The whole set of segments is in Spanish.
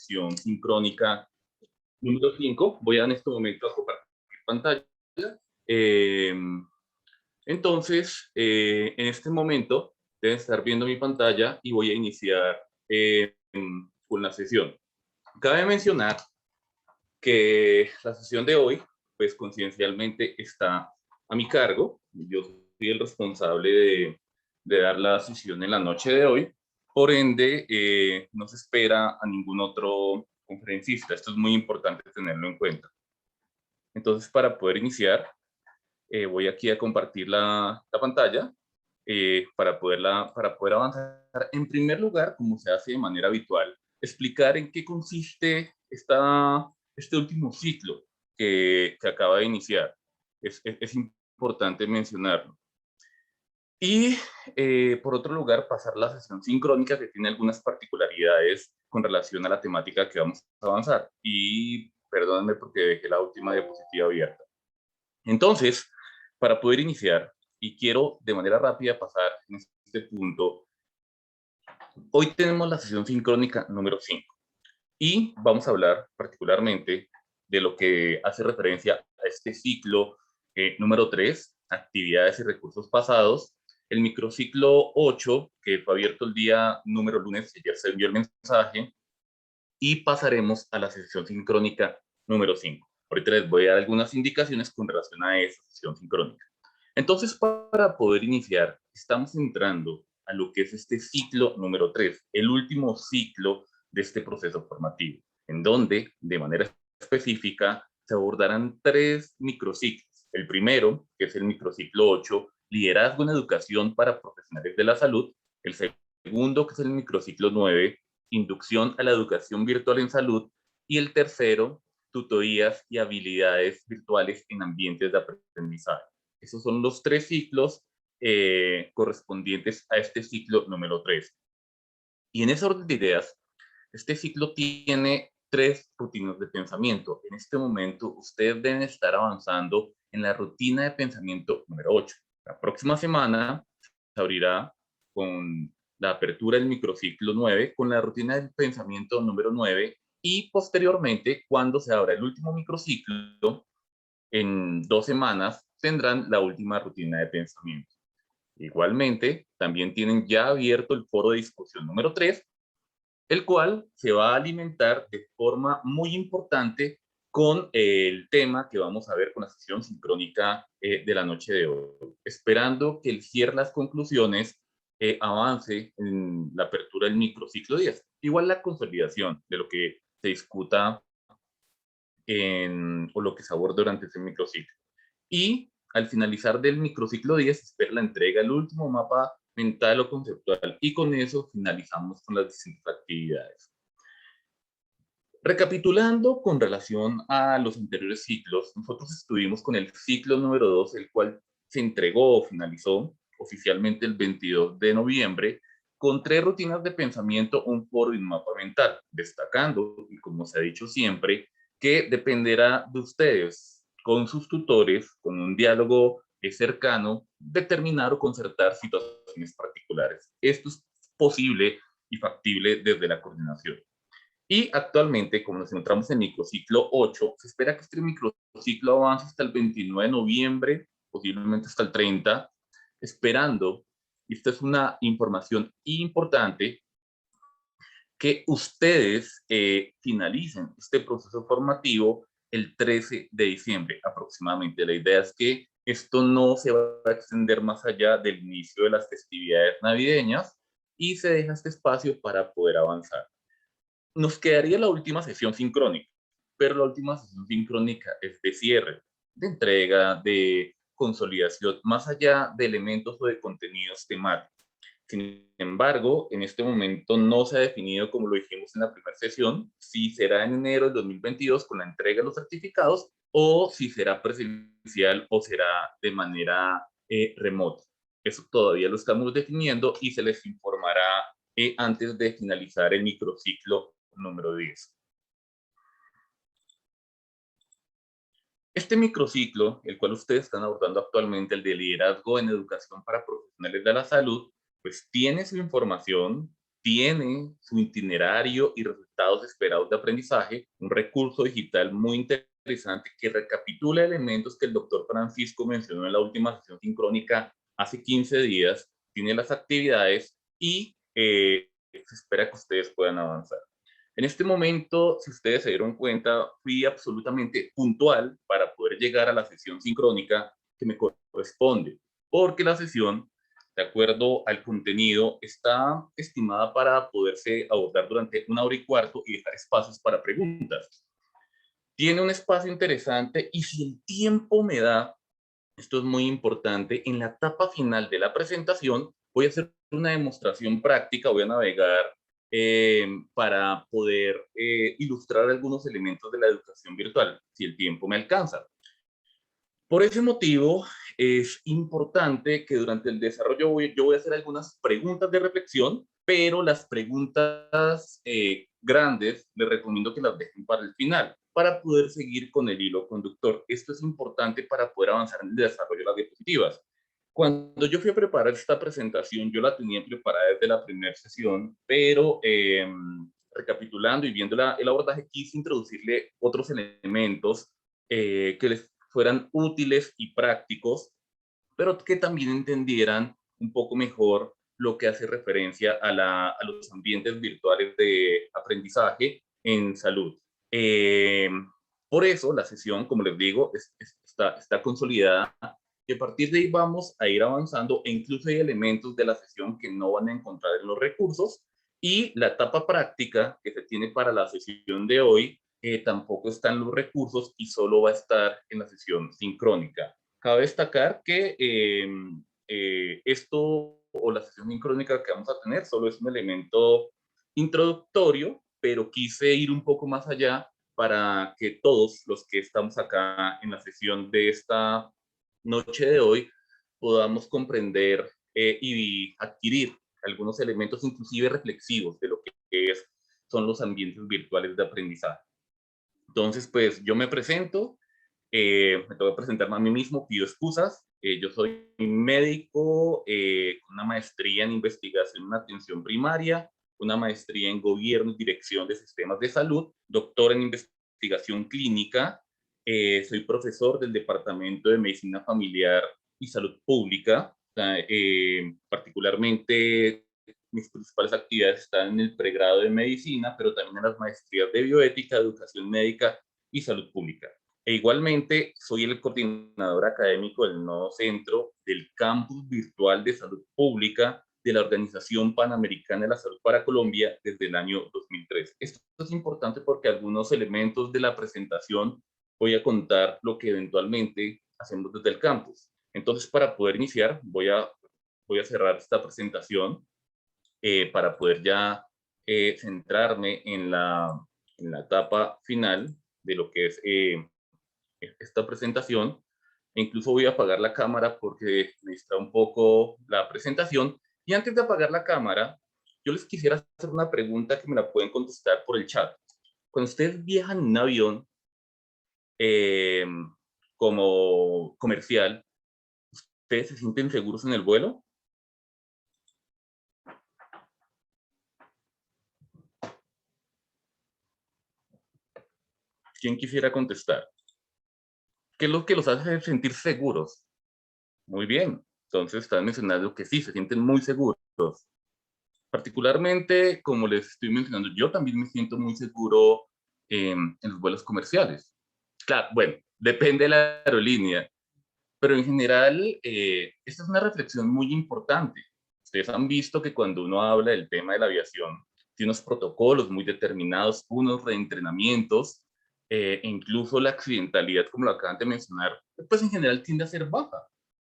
sesión sincrónica número 5. Voy en este momento a compartir pantalla. Eh, en este momento deben estar viendo mi pantalla y voy a iniciar con la sesión. Cabe mencionar que la sesión de hoy, pues coincidencialmente está a mi cargo. Yo soy el responsable de dar la sesión en la noche de hoy. Por ende, no se espera a ningún otro conferencista. Esto es muy importante tenerlo en cuenta. Entonces, para poder iniciar, voy aquí a compartir la pantalla para poder avanzar. En primer lugar, como se hace de manera habitual, explicar en qué consiste este último ciclo que acaba de iniciar. Es importante mencionarlo. Y por otro lugar, pasar la sesión sincrónica, que tiene algunas particularidades con relación a la temática que vamos a avanzar. Y perdónenme porque dejé la última diapositiva abierta. Entonces, para poder iniciar, y quiero de manera rápida pasar en este punto, hoy tenemos la sesión sincrónica número 5 y vamos a hablar particularmente de lo que hace referencia a este ciclo número 3, actividades y recursos pasados, el microciclo 8, que fue abierto el día número lunes, ya se envió el mensaje, y pasaremos a la sesión sincrónica número 5. Ahorita les voy a dar algunas indicaciones con relación a esa sesión sincrónica. Entonces, para poder iniciar, estamos entrando a lo que es este ciclo número 3, el último ciclo de este proceso formativo, en donde, de manera específica, se abordarán 3 microciclos. El primero, que es el microciclo 8, liderazgo en educación para profesionales de la salud. El segundo, que es el microciclo 9, inducción a la educación virtual en salud. Y el tercero, tutorías y habilidades virtuales en ambientes de aprendizaje. Esos son los 3 ciclos correspondientes a este ciclo número 3. Y en ese orden de ideas, este ciclo tiene 3 rutinas de pensamiento. En este momento, ustedes deben estar avanzando en la rutina de pensamiento número 8. La próxima semana se abrirá con la apertura del microciclo 9, con la rutina del pensamiento número 9, y posteriormente, cuando se abra el último microciclo, en 2 semanas, tendrán la última rutina de pensamiento. Igualmente, también tienen ya abierto el foro de discusión número 3, el cual se va a alimentar de forma muy importante con el tema que vamos a ver con la sesión sincrónica de la noche de hoy, esperando que el cierre, las conclusiones, avance en la apertura del microciclo 10. Igual la consolidación de lo que se discuta o lo que se aborda durante ese microciclo. Y al finalizar del microciclo 10 se espera la entrega del último mapa mental o conceptual, y con eso finalizamos con las distintas actividades. Recapitulando con relación a los anteriores ciclos, nosotros estuvimos con el ciclo número 2, el cual se entregó o finalizó oficialmente el 22 de noviembre, con 3 rutinas de pensamiento, un foro y un mapa mental, destacando, y como se ha dicho siempre, que dependerá de ustedes, con sus tutores, con un diálogo cercano, determinar o concertar situaciones particulares. Esto es posible y factible desde la coordinación. Y actualmente, como nos encontramos en microciclo 8, se espera que este microciclo avance hasta el 29 de noviembre, posiblemente hasta el 30, esperando, y esta es una información importante, que ustedes finalicen este proceso formativo el 13 de diciembre aproximadamente. La idea es que esto no se va a extender más allá del inicio de las festividades navideñas y se deja este espacio para poder avanzar. Nos quedaría la última sesión sincrónica, pero la última sesión sincrónica es de cierre, de entrega, de consolidación, más allá de elementos o de contenidos temáticos. Sin embargo, en este momento no se ha definido, como lo dijimos en la primera sesión, si será en enero de 2022 con la entrega de los certificados o si será presencial o será de manera remota. Eso todavía lo estamos definiendo y se les informará antes de finalizar el microciclo número 10. Este microciclo, el cual ustedes están abordando actualmente, el de liderazgo en educación para profesionales de la salud, pues tiene su información, tiene su itinerario y resultados esperados de aprendizaje, un recurso digital muy interesante que recapitula elementos que el doctor Francisco mencionó en la última sesión sincrónica hace 15 días, tiene las actividades y se espera que ustedes puedan avanzar. En este momento, si ustedes se dieron cuenta, fui absolutamente puntual para poder llegar a la sesión sincrónica que me corresponde, porque la sesión, de acuerdo al contenido, está estimada para poderse abordar durante 1 hora y cuarto y dejar espacios para preguntas. Tiene un espacio interesante y si el tiempo me da, esto es muy importante, en la etapa final de la presentación voy a hacer una demostración práctica, voy a navegar para poder ilustrar algunos elementos de la educación virtual, si el tiempo me alcanza. Por ese motivo, es importante que durante el desarrollo yo voy a hacer algunas preguntas de reflexión, pero las preguntas grandes les recomiendo que las dejen para el final, para poder seguir con el hilo conductor. Esto es importante para poder avanzar en el desarrollo de las diapositivas. Cuando yo fui a preparar esta presentación, yo la tenía preparada desde la primera sesión, pero recapitulando y viendo el abordaje, quise introducirle otros elementos que les fueran útiles y prácticos, pero que también entendieran un poco mejor lo que hace referencia a los ambientes virtuales de aprendizaje en salud. Eh, por eso la sesión, como les digo, está consolidada y a partir de ahí vamos a ir avanzando e incluso hay elementos de la sesión que no van a encontrar en los recursos y la etapa práctica que se tiene para la sesión de hoy tampoco están los recursos y solo va a estar en la sesión sincrónica. Cabe destacar que esto o la sesión sincrónica que vamos a tener solo es un elemento introductorio, pero quise ir un poco más allá para que todos los que estamos acá en la sesión de esta noche de hoy podamos comprender y adquirir algunos elementos inclusive reflexivos de lo que son los ambientes virtuales de aprendizaje. Entonces, pues yo me presento, me tengo que presentarme a mí mismo, pido excusas. Yo soy médico con una maestría en investigación en atención primaria, una maestría en gobierno y dirección de sistemas de salud, doctor en investigación clínica, soy profesor del Departamento de Medicina Familiar y Salud Pública, particularmente mis principales actividades están en el pregrado de medicina, pero también en las maestrías de bioética, educación médica y salud pública. E igualmente soy el coordinador académico del nuevo centro del campus virtual de salud pública de la Organización Panamericana de la Salud para Colombia desde el año 2003. Esto es importante porque algunos elementos de la presentación voy a contar lo que eventualmente hacemos desde el campus. Entonces, para poder iniciar, voy a cerrar esta presentación para poder ya centrarme en la etapa final de lo que es esta presentación. E incluso voy a apagar la cámara porque me distrae un poco la presentación. Y antes de apagar la cámara, yo les quisiera hacer una pregunta que me la pueden contestar por el chat. Cuando ustedes viajan en un avión eh, como comercial, ¿ustedes se sienten seguros en el vuelo? ¿Quién quisiera contestar? ¿Qué es lo que los hace sentir seguros? Muy bien. Entonces están mencionando que sí, se sienten muy seguros. Particularmente, como les estoy mencionando, yo también me siento muy seguro en los vuelos comerciales. Claro, bueno, depende de la aerolínea, pero en general, esta es una reflexión muy importante. Ustedes han visto que cuando uno habla del tema de la aviación, tiene unos protocolos muy determinados, unos reentrenamientos, e incluso la accidentalidad, como lo acaban de mencionar, pues en general tiende a ser baja.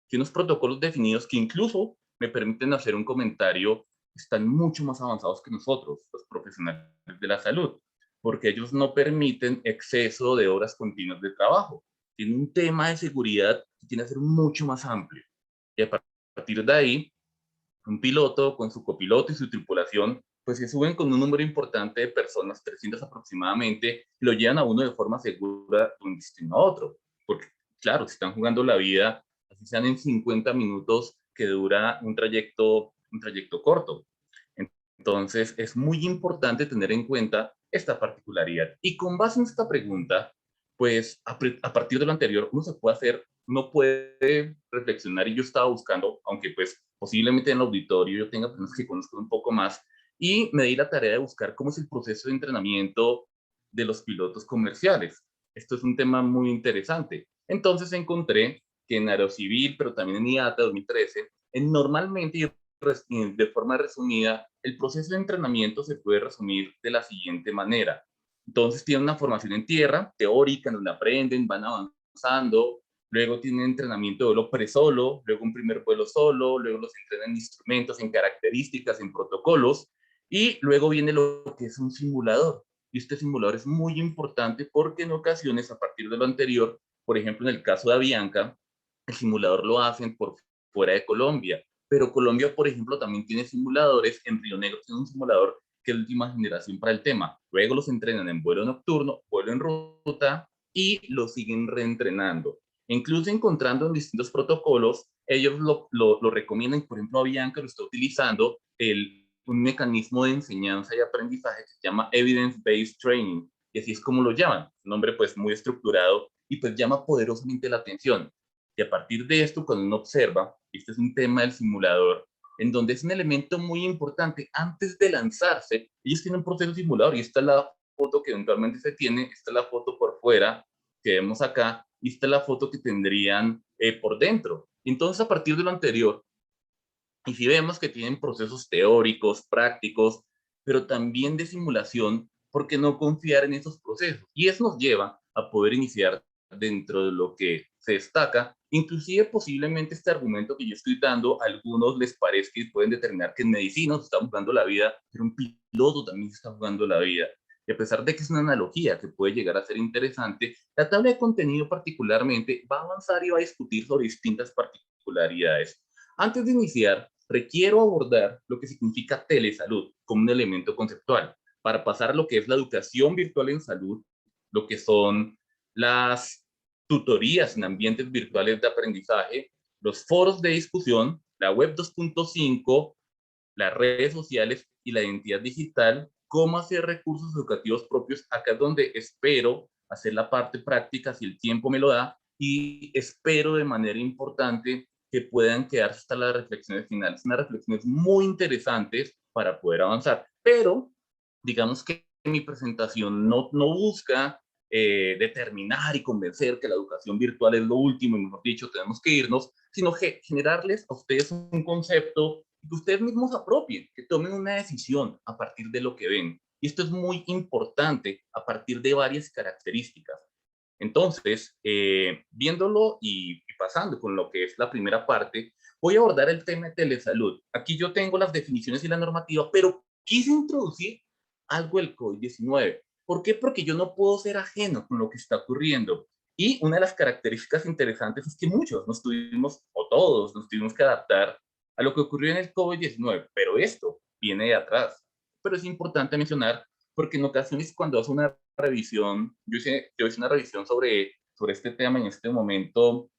Tiene unos protocolos definidos que incluso me permiten hacer un comentario, están mucho más avanzados que nosotros, los profesionales de la salud, porque ellos no permiten exceso de horas continuas de trabajo. Tiene un tema de seguridad que tiene que ser mucho más amplio. Y a partir de ahí, un piloto con su copiloto y su tripulación, pues se suben con un número importante de personas, 300 aproximadamente, y lo llevan a uno de forma segura de un destino a otro. Porque, claro, si están jugando la vida, así sean en 50 minutos que dura un trayecto corto. Entonces, es muy importante tener en cuenta esta particularidad. Y con base en esta pregunta, pues a partir de lo anterior, uno puede reflexionar, y yo estaba buscando, aunque pues posiblemente en el auditorio yo tenga personas que conozcan un poco más, y me di la tarea de buscar cómo es el proceso de entrenamiento de los pilotos comerciales. Esto es un tema muy interesante. Entonces encontré que en Aerocivil, pero también en IATA 2013, normalmente de forma resumida, el proceso de entrenamiento se puede resumir de la siguiente manera. Entonces tienen una formación en tierra, teórica, donde aprenden, van avanzando, luego tienen entrenamiento de vuelo pre-solo, luego un primer vuelo solo, luego los entrenan en instrumentos, en características, en protocolos, y luego viene lo que es un simulador. Y este simulador es muy importante porque en ocasiones, a partir de lo anterior, por ejemplo, en el caso de Avianca, el simulador lo hacen por fuera de Colombia, pero Colombia, por ejemplo, también tiene simuladores. En Río Negro tiene un simulador que es de última generación para el tema. Luego los entrenan en vuelo nocturno, vuelo en ruta, y los siguen reentrenando. Incluso encontrando en distintos protocolos, ellos lo recomiendan. Por ejemplo, Avianca lo está utilizando un mecanismo de enseñanza y aprendizaje que se llama Evidence-Based Training, y así es como lo llaman, un nombre pues muy estructurado, y pues llama poderosamente la atención. Y a partir de esto, cuando uno observa, este es un tema del simulador, en donde es un elemento muy importante. Antes de lanzarse, ellos tienen un proceso simulador, y esta es la foto que eventualmente se tiene, esta es la foto por fuera que vemos acá, y esta es la foto que tendrían por dentro. Entonces, a partir de lo anterior, y si vemos que tienen procesos teóricos, prácticos, pero también de simulación, ¿por qué no confiar en esos procesos? Y eso nos lleva a poder iniciar dentro de lo que se destaca. Inclusive posiblemente este argumento que yo estoy dando, a algunos les parezca que pueden determinar que en medicina se está jugando la vida, pero un piloto también se está jugando la vida. Y a pesar de que es una analogía que puede llegar a ser interesante, la tabla de contenido particularmente va a avanzar y va a discutir sobre distintas particularidades. Antes de iniciar, requiero abordar lo que significa telesalud como un elemento conceptual, para pasar a lo que es la educación virtual en salud, lo que son las tutorías en ambientes virtuales de aprendizaje, los foros de discusión, la web 2.5, las redes sociales y la identidad digital, cómo hacer recursos educativos propios. Acá es donde espero hacer la parte práctica si el tiempo me lo da, y espero de manera importante que puedan quedarse hasta las reflexiones finales, unas reflexiones muy interesantes para poder avanzar. Pero digamos que mi presentación no busca determinar y convencer que la educación virtual es lo último y, mejor dicho, tenemos que irnos, sino generarles a ustedes un concepto que ustedes mismos apropien, que tomen una decisión a partir de lo que ven. Y esto es muy importante a partir de varias características. Entonces, viéndolo y pasando con lo que es la primera parte, voy a abordar el tema de telesalud. Aquí yo tengo las definiciones y la normativa, pero quise introducir algo del COVID-19. ¿Por qué? Porque yo no puedo ser ajeno con lo que está ocurriendo. Y una de las características interesantes es que muchos nos tuvimos, o todos, nos tuvimos que adaptar a lo que ocurrió en el COVID-19, pero esto viene de atrás. Pero es importante mencionar, porque en ocasiones cuando hace una revisión, yo hice una revisión sobre este tema en este momento,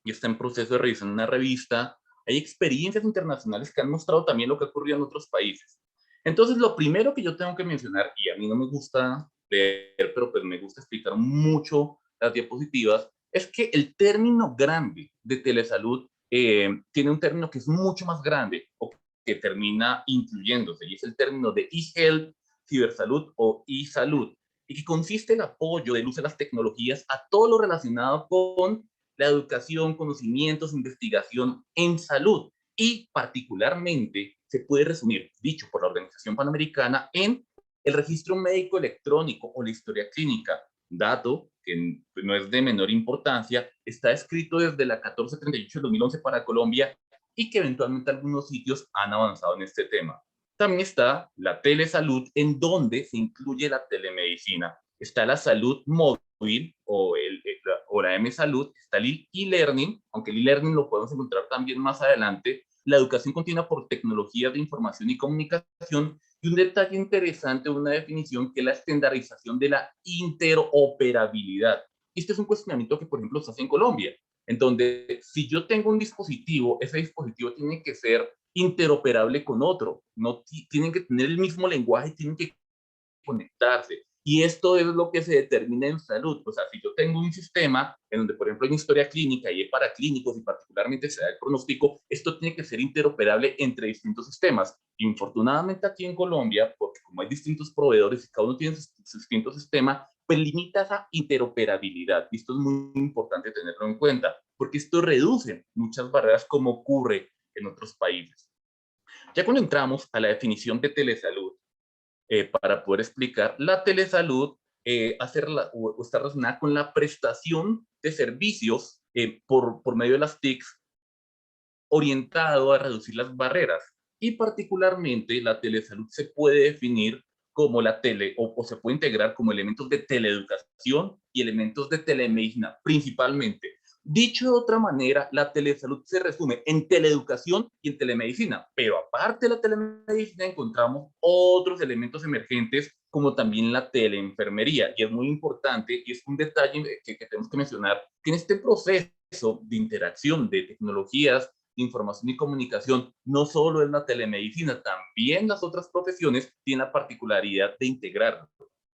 y está en proceso de revisión en una revista. Hay experiencias internacionales que han mostrado también lo que ha ocurrido en otros países. Entonces, lo primero que yo tengo que mencionar, y a mí no me gusta leer, pero pues me gusta explicar mucho las diapositivas, es que el término grande de telesalud tiene un término que es mucho más grande, o que termina incluyéndose, y es el término de e-health, cibersalud o e-salud, y que consiste en el apoyo del uso de las tecnologías a todo lo relacionado con la educación, conocimientos, investigación en salud, y particularmente se puede resumir, dicho por la Organización Panamericana, en el registro médico electrónico o la historia clínica, dato que no es de menor importancia, está escrito desde la 1438 de 2011 para Colombia, y que eventualmente algunos sitios han avanzado en este tema. También está la telesalud, en donde se incluye la telemedicina. Está la salud móvil o la M-Salud, está el e-learning, aunque el e-learning lo podemos encontrar también más adelante, la educación continua por tecnologías de información y comunicación, y un detalle interesante, una definición, que es la estandarización de la interoperabilidad. Este es un cuestionamiento que, por ejemplo, se hace en Colombia, en donde si yo tengo un dispositivo, ese dispositivo tiene que ser interoperable con otro, no tienen que tener el mismo lenguaje, tienen que conectarse. Y esto es lo que se determina en salud. O sea, si yo tengo un sistema en donde, por ejemplo, hay una historia clínica y hay paraclínicos y particularmente se da el pronóstico, esto tiene que ser interoperable entre distintos sistemas. Infortunadamente aquí en Colombia, porque como hay distintos proveedores y cada uno tiene su distinto sistema, pues limita esa interoperabilidad. Y esto es muy importante tenerlo en cuenta, porque esto reduce muchas barreras como ocurre en otros países. Ya cuando entramos a la definición de telesalud, para poder explicar, la telesalud o está relacionada con la prestación de servicios por medio de las TICs orientado a reducir las barreras. Y particularmente la telesalud se puede definir como o se puede integrar como elementos de teleeducación y elementos de telemedicina, principalmente. Dicho de otra manera, la telesalud se resume en teleeducación y en telemedicina, pero aparte de la telemedicina encontramos otros elementos emergentes como también la teleenfermería, y es muy importante, y es un detalle que tenemos que mencionar, que en este proceso de interacción de tecnologías información y comunicación, no solo es la telemedicina, también las otras profesiones tienen la particularidad de integrarlo.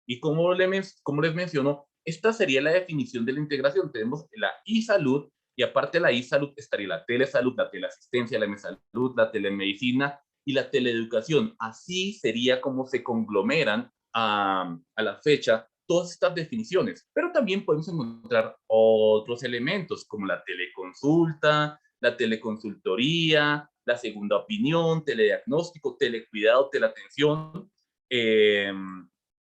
Y como les menciono, esta sería la definición de la integración. Tenemos la e-salud y aparte de la e-salud estaría la telesalud, la teleasistencia, la m-salud, la telemedicina y la teleeducación. Así sería como se conglomeran a la fecha todas estas definiciones, pero también podemos encontrar otros elementos como la teleconsulta, la teleconsultoría, la segunda opinión, telediagnóstico, telecuidado, teleatención,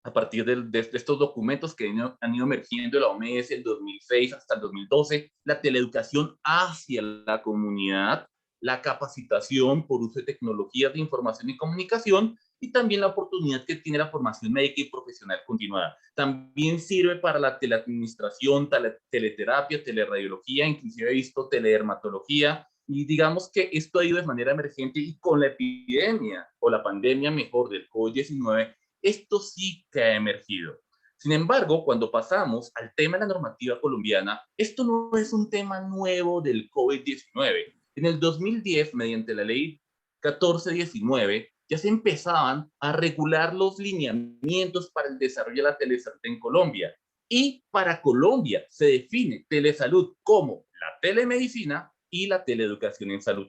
a partir de estos documentos que han ido emergiendo de la OMS el 2006 hasta el 2012, la teleeducación hacia la comunidad, la capacitación por uso de tecnologías de información y comunicación y también la oportunidad que tiene la formación médica y profesional continuada. También sirve para la teleadministración, teleterapia, teleradiología, inclusive he visto teledermatología, y digamos que esto ha ido de manera emergente y con la epidemia o la pandemia mejor del COVID-19, esto sí que ha emergido. Sin embargo, cuando pasamos al tema de la normativa colombiana, esto no es un tema nuevo del COVID-19. En el 2010, mediante la ley 1419, ya se empezaban a regular los lineamientos para el desarrollo de la telesalud en Colombia. Y para Colombia se define telesalud como la telemedicina y la teleeducación en salud.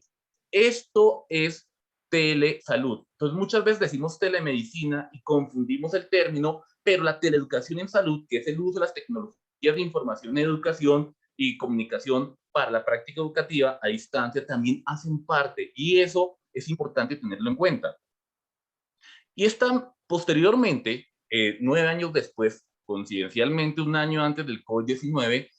Esto es telesalud. Entonces muchas veces decimos telemedicina y confundimos el término, pero la teleeducación en salud, que es el uso de las tecnologías de información, educación y comunicación para la práctica educativa a distancia, también hacen parte y eso es importante tenerlo en cuenta. Y están posteriormente, 9 años después, coincidencialmente un año antes del COVID-19,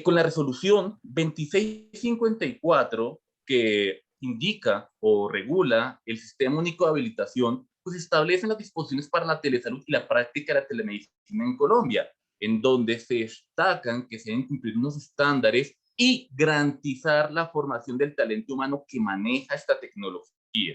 con la resolución 2654 que indica o regula el sistema único de habilitación, pues establecen las disposiciones para la telesalud y la práctica de la telemedicina en Colombia, en donde se destacan que se deben cumplir unos estándares y garantizar la formación del talento humano que maneja esta tecnología.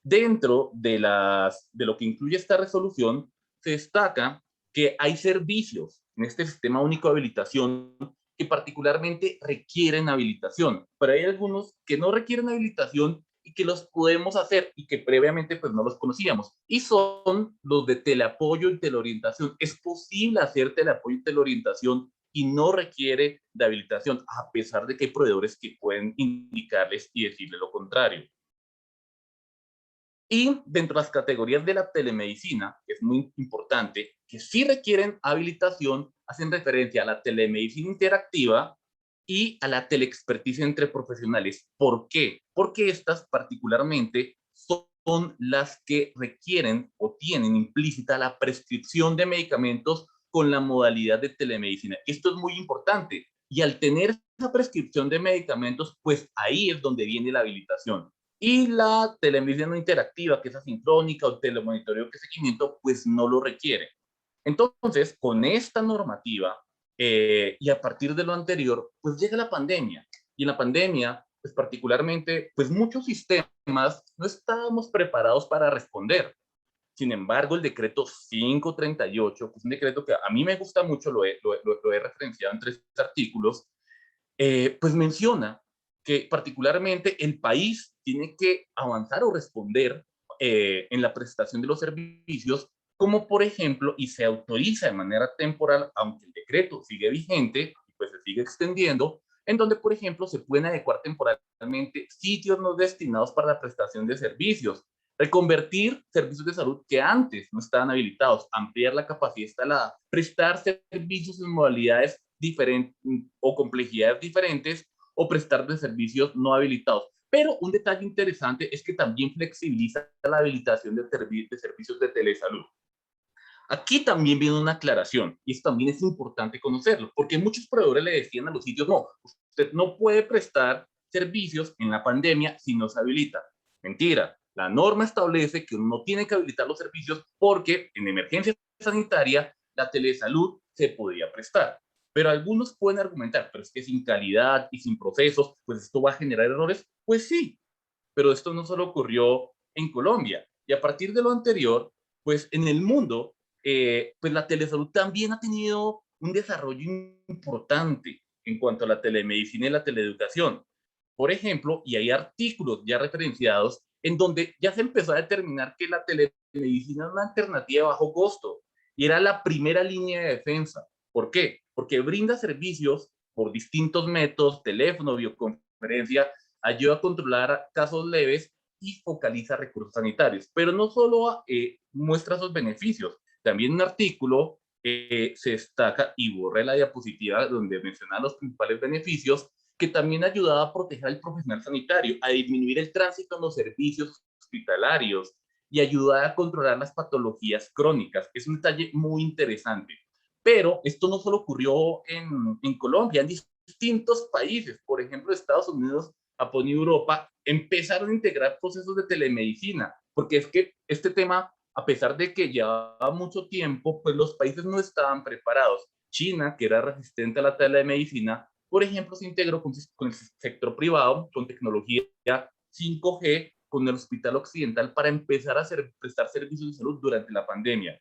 Dentro de lo que incluye esta resolución, se destaca que hay servicios en este sistema único de habilitación que particularmente requieren habilitación, pero hay algunos que no requieren habilitación y que los podemos hacer y que previamente pues no los conocíamos. Y son los de teleapoyo y teleorientación. Es posible hacer teleapoyo y teleorientación y no requiere de habilitación, a pesar de que hay proveedores que pueden indicarles y decirle lo contrario. Y dentro de las categorías de la telemedicina, que es muy importante, que sí requieren habilitación, hacen referencia a la telemedicina interactiva y a la teleexperticia entre profesionales. ¿Por qué? Porque estas particularmente son las que requieren o tienen implícita la prescripción de medicamentos con la modalidad de telemedicina. Esto es muy importante. Y al tener esa prescripción de medicamentos, pues ahí es donde viene la habilitación. Y la telemedicina no interactiva, que es asincrónica, o telemonitoreo, que es seguimiento, pues no lo requiere. Entonces, con esta normativa y a partir de lo anterior, pues llega la pandemia. Y en la pandemia, pues particularmente, pues muchos sistemas no estábamos preparados para responder. Sin embargo, el decreto 538, que es un decreto que a mí me gusta mucho, lo he referenciado en 3 artículos, pues menciona que particularmente el país tiene que avanzar o responder en la prestación de los servicios, como por ejemplo, y se autoriza de manera temporal, aunque el decreto sigue vigente, y pues se sigue extendiendo, en donde, por ejemplo, se pueden adecuar temporalmente sitios no destinados para la prestación de servicios, reconvertir servicios de salud que antes no estaban habilitados, ampliar la capacidad instalada, prestar servicios en modalidades diferentes o complejidades diferentes, o prestar de servicios no habilitados. Pero un detalle interesante es que también flexibiliza la habilitación de servicios de telesalud. Aquí también viene una aclaración, y esto también es importante conocerlo, porque muchos proveedores le decían a los sitios, no, usted no puede prestar servicios en la pandemia si no se habilita. Mentira, la norma establece que uno no tiene que habilitar los servicios porque en emergencia sanitaria la telesalud se podía prestar. Pero algunos pueden argumentar, pero es que sin calidad y sin procesos, pues esto va a generar errores. Pues sí, pero esto no solo ocurrió en Colombia. Y a partir de lo anterior, pues en el mundo, pues la telesalud también ha tenido un desarrollo importante en cuanto a la telemedicina y la teleeducación. Por ejemplo, y hay artículos ya referenciados en donde ya se empezó a determinar que la telemedicina es una alternativa de bajo costo y era la primera línea de defensa. ¿Por qué? Porque brinda servicios por distintos métodos, teléfono, videoconferencia, ayuda a controlar casos leves y focaliza recursos sanitarios. Pero no solo muestra esos beneficios, también un artículo se destaca y borré la diapositiva donde menciona los principales beneficios, que también ayudaba a proteger al profesional sanitario, a disminuir el tránsito en los servicios hospitalarios y ayudar a controlar las patologías crónicas. Es un detalle muy interesante. Pero esto no solo ocurrió en Colombia, en distintos países, por ejemplo, Estados Unidos, Japón y Europa, empezaron a integrar procesos de telemedicina, porque es que este tema, a pesar de que llevaba mucho tiempo, pues los países no estaban preparados. China, que era resistente a la telemedicina, por ejemplo, se integró con el sector privado, con tecnología 5G, con el Hospital Occidental para empezar a prestar servicios de salud durante la pandemia.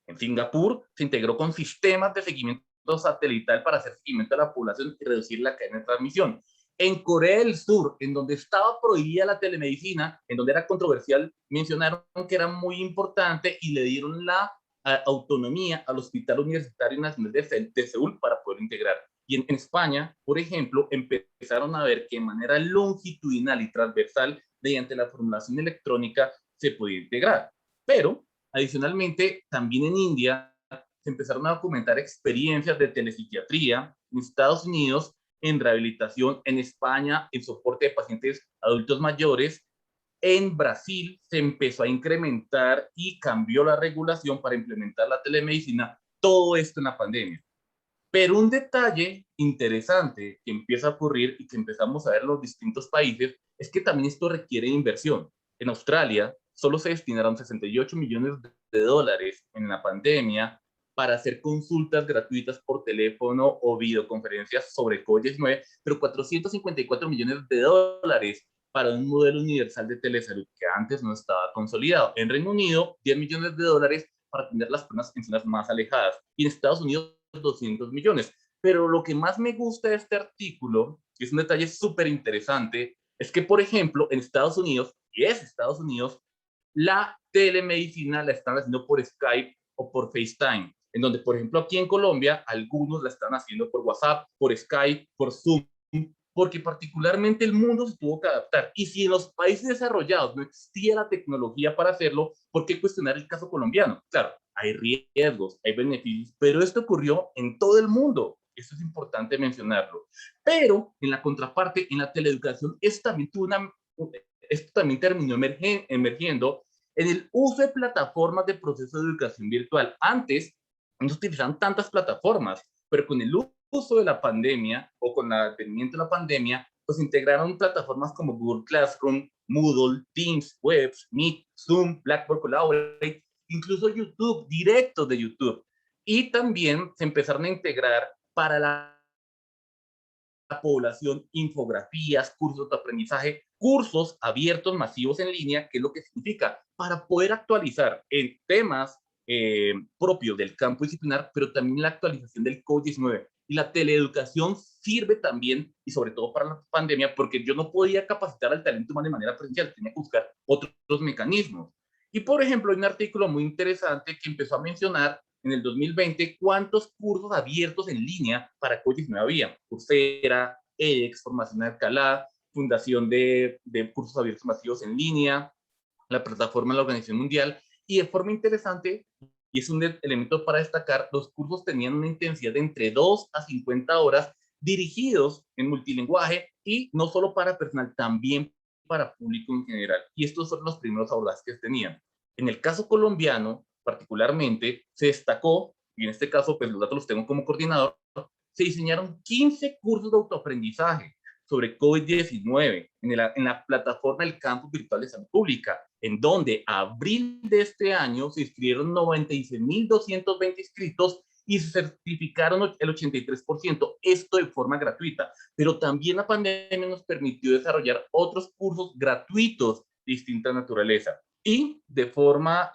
En Singapur se integró con sistemas de seguimiento satelital para hacer seguimiento a la población y reducir la cadena de transmisión. En Corea del Sur, en donde estaba prohibida la telemedicina, en donde era controversial, mencionaron que era muy importante y le dieron la autonomía al Hospital Universitario Nacional de Seúl para poder integrar. Y en España, por ejemplo, empezaron a ver que de manera longitudinal y transversal, mediante la formulación electrónica, se podía integrar. Pero adicionalmente, también en India se empezaron a documentar experiencias de telepsiquiatría, en Estados Unidos en rehabilitación, en España en soporte de pacientes adultos mayores, en Brasil se empezó a incrementar y cambió la regulación para implementar la telemedicina, todo esto en la pandemia. Pero un detalle interesante que empieza a ocurrir y que empezamos a ver en los distintos países es que también esto requiere inversión. En Australia solo se destinaron 68 millones de dólares en la pandemia para hacer consultas gratuitas por teléfono o videoconferencias sobre COVID-19, pero 454 millones de dólares para un modelo universal de telesalud que antes no estaba consolidado. En Reino Unido, 10 millones de dólares para atender las personas en zonas más alejadas. Y en Estados Unidos, 200 millones. Pero lo que más me gusta de este artículo, que es un detalle súper interesante, es que, por ejemplo, en Estados Unidos, y es Estados Unidos, la telemedicina la están haciendo por Skype o por FaceTime, en donde, por ejemplo, aquí en Colombia, algunos la están haciendo por WhatsApp, por Skype, por Zoom, porque particularmente el mundo se tuvo que adaptar. Y si en los países desarrollados no existía la tecnología para hacerlo, ¿por qué cuestionar el caso colombiano? Claro, hay riesgos, hay beneficios, pero esto ocurrió en todo el mundo. Esto es importante mencionarlo. Pero en la contraparte, en la teleeducación, esto también terminó emergiendo en el uso de plataformas de proceso de educación virtual. Antes no se utilizaban tantas plataformas, pero con el uso de la pandemia o con el advenimiento de la pandemia, pues integraron plataformas como Google Classroom, Moodle, Teams, Webs, Meet, Zoom, Blackboard Collaborate, incluso YouTube, directos de YouTube. Y también se empezaron a integrar para la población infografías, cursos de aprendizaje, cursos abiertos masivos en línea, que es lo que significa para poder actualizar en temas propios del campo disciplinar, pero también la actualización del COVID-19. Y la teleeducación sirve también, y sobre todo para la pandemia, porque yo no podía capacitar al talento humano de manera presencial, tenía que buscar otros mecanismos. Y por ejemplo, hay un artículo muy interesante que empezó a mencionar en el 2020 cuántos cursos abiertos en línea para COVID-19 había. Coursera, edX, Formación de Alcalá, Fundación de Cursos Abiertos Masivos en Línea, la plataforma de la Organización Mundial, y de forma interesante, y es un elemento para destacar, los cursos tenían una intensidad de entre 2 a 50 horas dirigidos en multilingüaje y no solo para personal, también para público en general. Y estos son los primeros abordajes que tenían. En el caso colombiano, particularmente, se destacó, y en este caso, pues los datos los tengo como coordinador, se diseñaron 15 cursos de autoaprendizaje sobre COVID-19 en la plataforma del Campus Virtual de Salud Pública, en donde a abril de este año se inscribieron 96.220 inscritos y se certificaron el 83%, esto de forma gratuita. Pero también la pandemia nos permitió desarrollar otros cursos gratuitos de distinta naturaleza. Y de forma,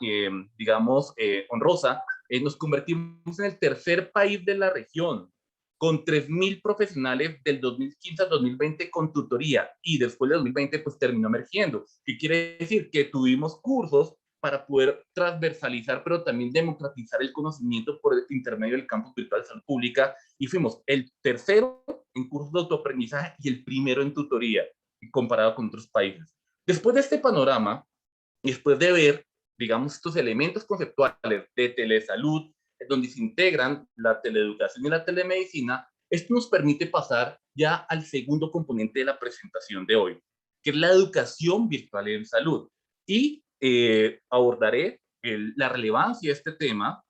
digamos, honrosa, nos convertimos en el tercer país de la región con 3.000 profesionales del 2015 al 2020 con tutoría, y después del 2020 pues terminó emergiendo. ¿Qué quiere decir? Que tuvimos cursos para poder transversalizar, pero también democratizar el conocimiento por el intermedio del campus virtual de salud pública, y fuimos el tercero en cursos de autoaprendizaje y el primero en tutoría, comparado con otros países. Después de este panorama, y después de ver, digamos, estos elementos conceptuales de telesalud, donde se integran la teleeducación y la telemedicina, esto nos permite pasar ya al segundo componente de la presentación de hoy, que es la educación virtual en salud. Y abordaré la relevancia de este tema,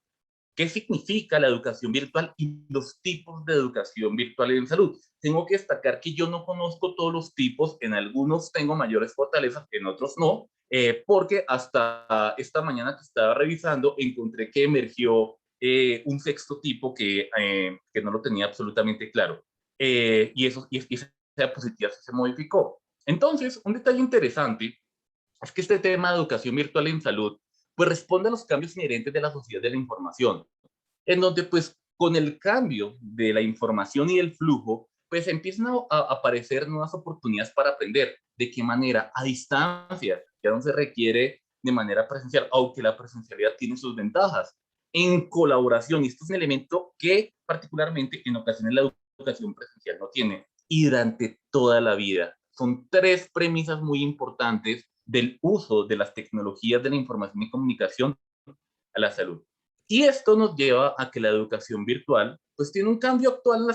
qué significa la educación virtual y los tipos de educación virtual en salud. Tengo que destacar que yo no conozco todos los tipos, en algunos tengo mayores fortalezas, en otros no, porque hasta esta mañana que estaba revisando encontré que emergió un sexto tipo que no lo tenía absolutamente claro. Y esa diapositiva se modificó. Entonces, un detalle interesante es que este tema de educación virtual en salud pues responde a los cambios inherentes de la sociedad de la información, en donde pues con el cambio de la información y el flujo, pues empiezan a aparecer nuevas oportunidades para aprender. ¿De qué manera? A distancia, ya no se requiere de manera presencial, aunque la presencialidad tiene sus ventajas. En colaboración, y esto es un elemento que particularmente en ocasiones la educación presencial no tiene, y durante toda la vida. Son tres premisas muy importantes del uso de las tecnologías de la información y comunicación a la salud. Y esto nos lleva a que la educación virtual, pues tiene un cambio actual,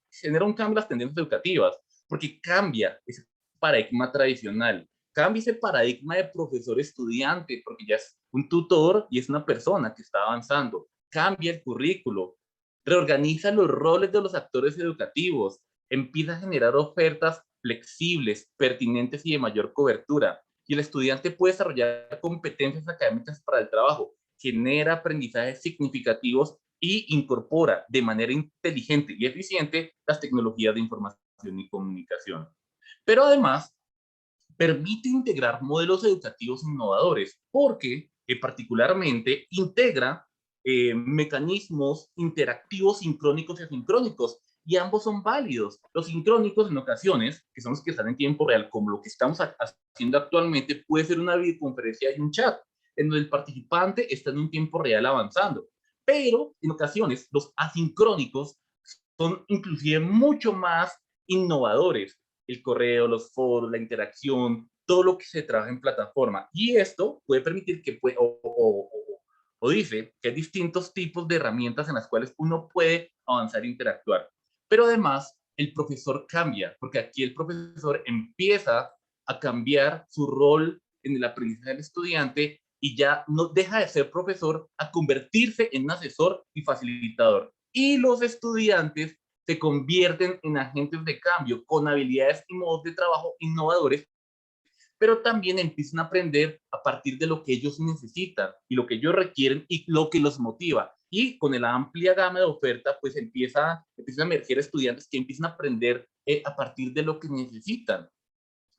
genera un cambio en las tendencias educativas, porque cambia ese paradigma tradicional, cambia ese paradigma de profesor-estudiante, porque ya es un tutor y es una persona que está avanzando, cambia el currículo, reorganiza los roles de los actores educativos, empieza a generar ofertas flexibles, pertinentes y de mayor cobertura, y el estudiante puede desarrollar competencias académicas para el trabajo, genera aprendizajes significativos y incorpora de manera inteligente y eficiente las tecnologías de información y comunicación. Pero además, permite integrar modelos educativos innovadores, porque particularmente integra mecanismos interactivos sincrónicos y asincrónicos, y ambos son válidos. Los sincrónicos en ocasiones, que son los que están en tiempo real, como lo que estamos haciendo actualmente, puede ser una videoconferencia y un chat, en donde el participante está en un tiempo real avanzando. Pero en ocasiones los asincrónicos son inclusive mucho más innovadores, el correo, los foros, la interacción, todo lo que se trabaja en plataforma. Y esto puede permitir que, o dice que hay distintos tipos de herramientas en las cuales uno puede avanzar e interactuar. Pero además, el profesor cambia, porque aquí el profesor empieza a cambiar su rol en el aprendizaje del estudiante y ya no deja de ser profesor a convertirse en un asesor y facilitador. Y los estudiantes se convierten en agentes de cambio con habilidades y modos de trabajo innovadores, pero también empiezan a aprender a partir de lo que ellos necesitan y lo que ellos requieren y lo que los motiva. Y con la amplia gama de oferta, pues empiezan a emerger estudiantes que empiezan a aprender a partir de lo que necesitan.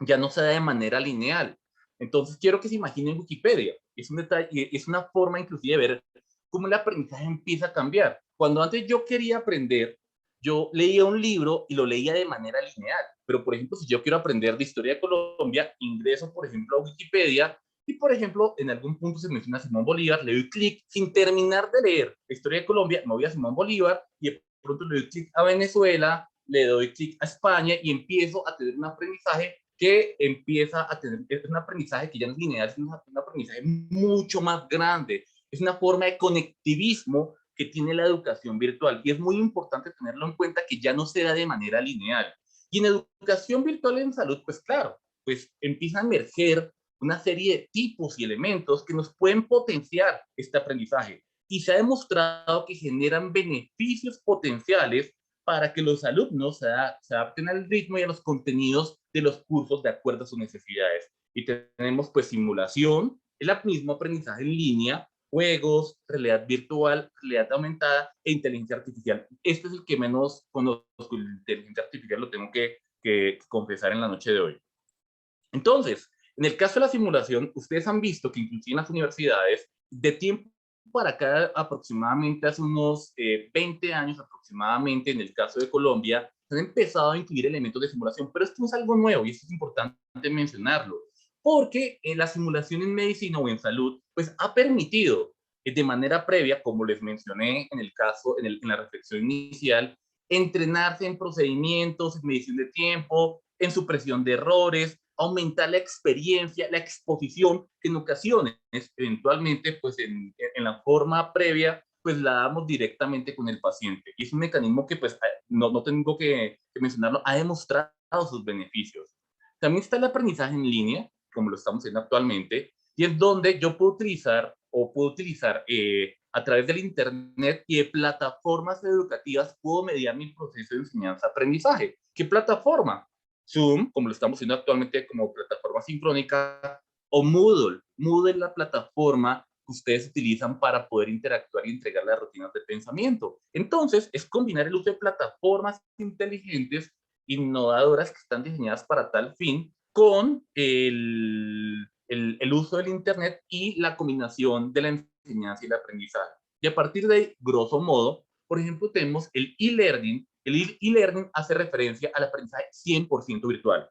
Ya no se da de manera lineal. Entonces, quiero que se imaginen Wikipedia. Es un detalle, es una forma inclusive de ver cómo el aprendizaje empieza a cambiar. Cuando antes yo quería aprender yo leía un libro y lo leía de manera lineal. Pero, por ejemplo, si yo quiero aprender de historia de Colombia, ingreso, por ejemplo, a Wikipedia y, por ejemplo, en algún punto se menciona a Simón Bolívar, le doy clic sin terminar de leer la historia de Colombia, me voy a Simón Bolívar y de pronto le doy clic a Venezuela, le doy clic a España y empiezo a tener un aprendizaje que empieza a tener, es un aprendizaje que ya no es lineal, es un aprendizaje mucho más grande, es una forma de conectivismo que tiene la educación virtual y es muy importante tenerlo en cuenta que ya no se da de manera lineal. Y en educación virtual en salud, pues claro, pues empieza a emerger una serie de tipos y elementos que nos pueden potenciar este aprendizaje y se ha demostrado que generan beneficios potenciales para que los alumnos se adapten al ritmo y a los contenidos de los cursos de acuerdo a sus necesidades. Y tenemos pues simulación, el mismo aprendizaje en línea, juegos, realidad virtual, realidad aumentada e inteligencia artificial. Este es el que menos conozco, la inteligencia artificial lo tengo que confesar en la noche de hoy. Entonces, en el caso de la simulación, ustedes han visto que inclusive en las universidades, de tiempo para acá, aproximadamente hace unos 20 años aproximadamente, en el caso de Colombia, se han empezado a incluir elementos de simulación, pero esto no es algo nuevo y esto es importante mencionarlo, porque la simulación en medicina o en salud, pues ha permitido de manera previa, como les mencioné en el caso, en la reflexión inicial, entrenarse en procedimientos, en medición de tiempo, en supresión de errores, aumentar la experiencia, la exposición, que en ocasiones, eventualmente, pues en la forma previa, pues la damos directamente con el paciente. Y es un mecanismo que, pues, no tengo que mencionarlo, ha demostrado sus beneficios. También está el aprendizaje en línea, como lo estamos haciendo actualmente, y es donde yo puedo utilizar a través del Internet y de plataformas educativas, puedo mediar mi proceso de enseñanza-aprendizaje. ¿Qué plataforma? Zoom, como lo estamos haciendo actualmente como plataforma sincrónica, o Moodle. Moodle es la plataforma que ustedes utilizan para poder interactuar y entregar las rutinas de pensamiento. Entonces, es combinar el uso de plataformas inteligentes, innovadoras, que están diseñadas para tal fin, con el uso del Internet y la combinación de la enseñanza y el aprendizaje. Y a partir de ahí, grosso modo, por ejemplo, tenemos el e-learning. El e-learning hace referencia al aprendizaje 100% virtual.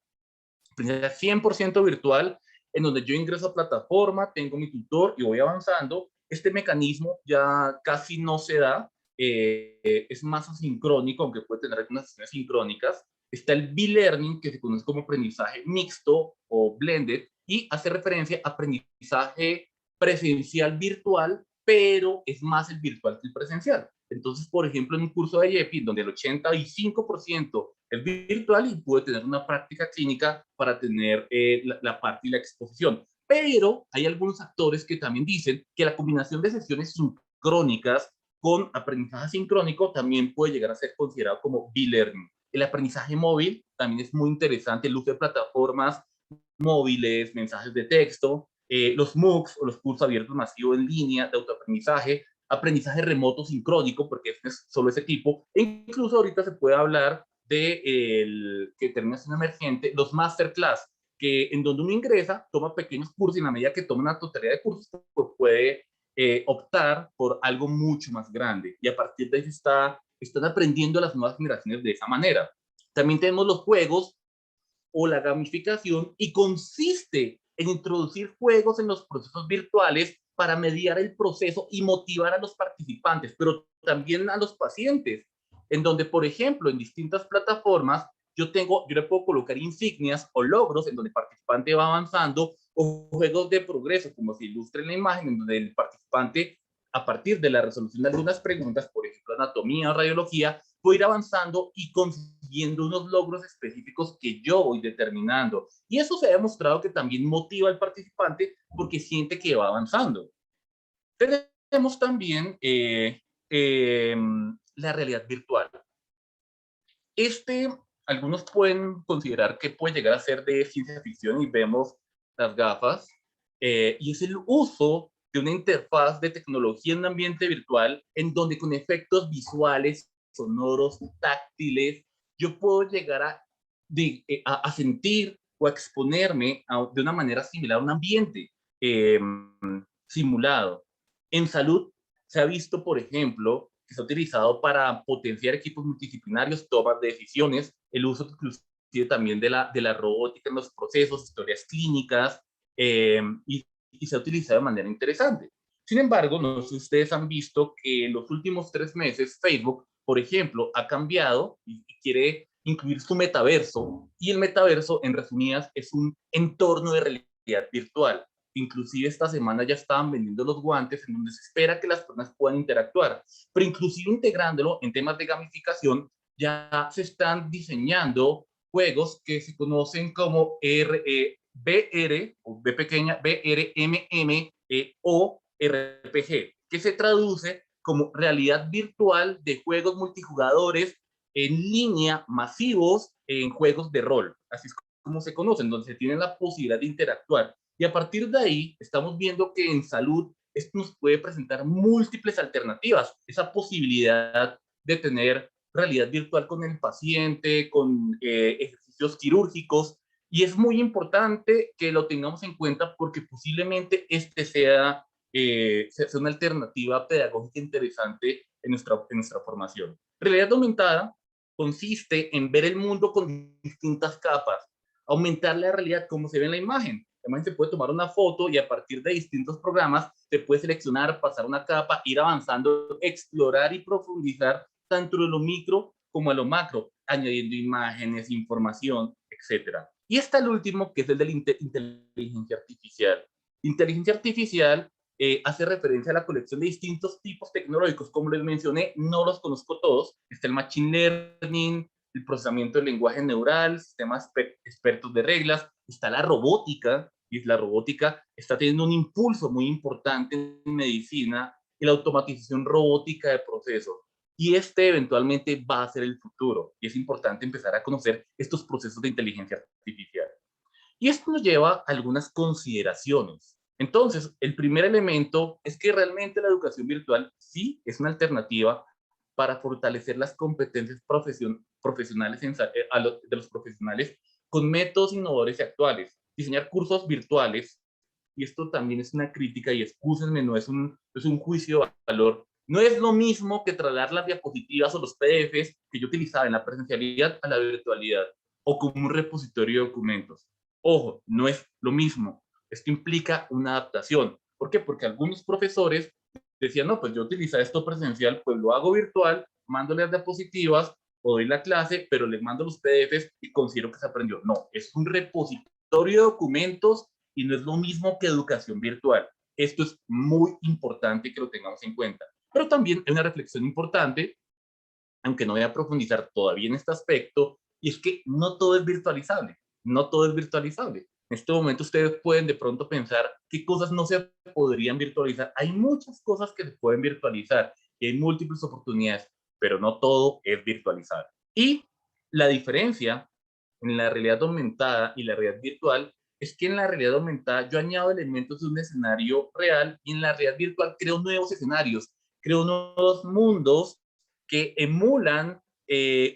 Aprendizaje 100% virtual, en donde yo ingreso a plataforma, tengo mi tutor y voy avanzando. Este mecanismo ya casi no se da, es más asincrónico, aunque puede tener algunas sesiones sincrónicas. Está el B-Learning, que se conoce como aprendizaje mixto o blended, y hace referencia a aprendizaje presencial virtual, pero es más el virtual que el presencial. Entonces, por ejemplo, en un curso de IEPI, donde el 85% es virtual y puede tener una práctica clínica para tener la parte y la exposición. Pero hay algunos actores que también dicen que la combinación de sesiones sincrónicas con aprendizaje sincrónico también puede llegar a ser considerado como B-Learning. El aprendizaje móvil también es muy interesante, el uso de plataformas móviles, mensajes de texto, los MOOCs o los cursos abiertos masivos en línea de autoaprendizaje, aprendizaje remoto sincrónico, porque es solo ese tipo, e incluso ahorita se puede hablar de que termina siendo emergente, los masterclass, que en donde uno ingresa, toma pequeños cursos y en la medida que toma una totalidad de cursos, pues puede optar por algo mucho más grande. Y a partir de ahí están aprendiendo las nuevas generaciones de esa manera. También tenemos los juegos o la gamificación y consiste en introducir juegos en los procesos virtuales para mediar el proceso y motivar a los participantes, pero también a los pacientes, en donde, por ejemplo, en distintas plataformas, yo le puedo colocar insignias o logros en donde el participante va avanzando, o juegos de progreso, como se ilustra en la imagen, en donde el participante, a partir de la resolución de algunas preguntas, por ejemplo, anatomía o radiología, puede ir avanzando y consiguiendo unos logros específicos que yo voy determinando. Y eso se ha demostrado que también motiva al participante porque siente que va avanzando. Tenemos también la realidad virtual. Este, algunos pueden considerar que puede llegar a ser de ciencia ficción y vemos las gafas, y es el uso de una interfaz de tecnología en un ambiente virtual en donde con efectos visuales, sonoros, táctiles, yo puedo llegar a sentir o a exponerme de una manera similar a un ambiente eh, simulado. En salud se ha visto, por ejemplo, que se ha utilizado para potenciar equipos multidisciplinarios, tomas de decisiones, el uso inclusive también de la robótica en los procesos, historias clínicas, y se ha utilizado de manera interesante. Sin embargo, no sé si ustedes han visto que en los últimos 3 meses Facebook, por ejemplo, ha cambiado y quiere incluir su metaverso, y el metaverso, en resumidas, es un entorno de realidad virtual. Inclusive esta semana ya estaban vendiendo los guantes en donde se espera que las personas puedan interactuar, pero inclusive integrándolo en temas de gamificación, ya se están diseñando juegos que se conocen como BR, o B pequeña, BRMM, o RPG, que se traduce como realidad virtual de juegos multijugadores en línea masivos en juegos de rol. Así es como se conocen, donde se tiene la posibilidad de interactuar. Y a partir de ahí estamos viendo que en salud esto nos puede presentar múltiples alternativas. Esa posibilidad de tener realidad virtual con el paciente, con ejercicios quirúrgicos. Y es muy importante que lo tengamos en cuenta porque posiblemente este sea una alternativa pedagógica interesante en nuestra formación. Realidad aumentada consiste en ver el mundo con distintas capas, aumentar la realidad como se ve en la imagen. Además, se puede tomar una foto y a partir de distintos programas se puede seleccionar, pasar una capa, ir avanzando, explorar y profundizar tanto de lo micro como a lo macro, añadiendo imágenes, información, etcétera. Y está el último, que es el de la inteligencia artificial. Inteligencia artificial hace referencia a la colección de distintos tipos tecnológicos. Como les mencioné, no los conozco todos. Está el machine learning, el procesamiento del lenguaje neural, sistemas expertos de reglas, está la robótica, y la robótica está teniendo un impulso muy importante en medicina y la automatización robótica de procesos. Y este eventualmente va a ser el futuro. Y es importante empezar a conocer estos procesos de inteligencia artificial. Y esto nos lleva a algunas consideraciones. Entonces, el primer elemento es que realmente la educación virtual sí es una alternativa para fortalecer las competencias profesionales de los profesionales con métodos innovadores y actuales. Diseñar cursos virtuales, y esto también es una crítica, y excúsenme, no es un juicio de valor, no es lo mismo que trasladar las diapositivas o los PDFs que yo utilizaba en la presencialidad a la virtualidad, o como un repositorio de documentos. Ojo, no es lo mismo. Esto implica una adaptación. ¿Por qué? Porque algunos profesores decían, no, pues yo utilizaba esto presencial, pues lo hago virtual, mando las diapositivas o doy la clase, pero les mando los PDFs y considero que se aprendió. No, es un repositorio de documentos y no es lo mismo que educación virtual. Esto es muy importante que lo tengamos en cuenta. Pero también hay una reflexión importante, aunque no voy a profundizar todavía en este aspecto, y es que no todo es virtualizable, no todo es virtualizable. En este momento ustedes pueden de pronto pensar qué cosas no se podrían virtualizar. Hay muchas cosas que se pueden virtualizar y hay múltiples oportunidades, pero no todo es virtualizable. Y la diferencia en la realidad aumentada y la realidad virtual es que en la realidad aumentada yo añado elementos de un escenario real y en la realidad virtual creo nuevos escenarios, creo nuevos mundos que emulan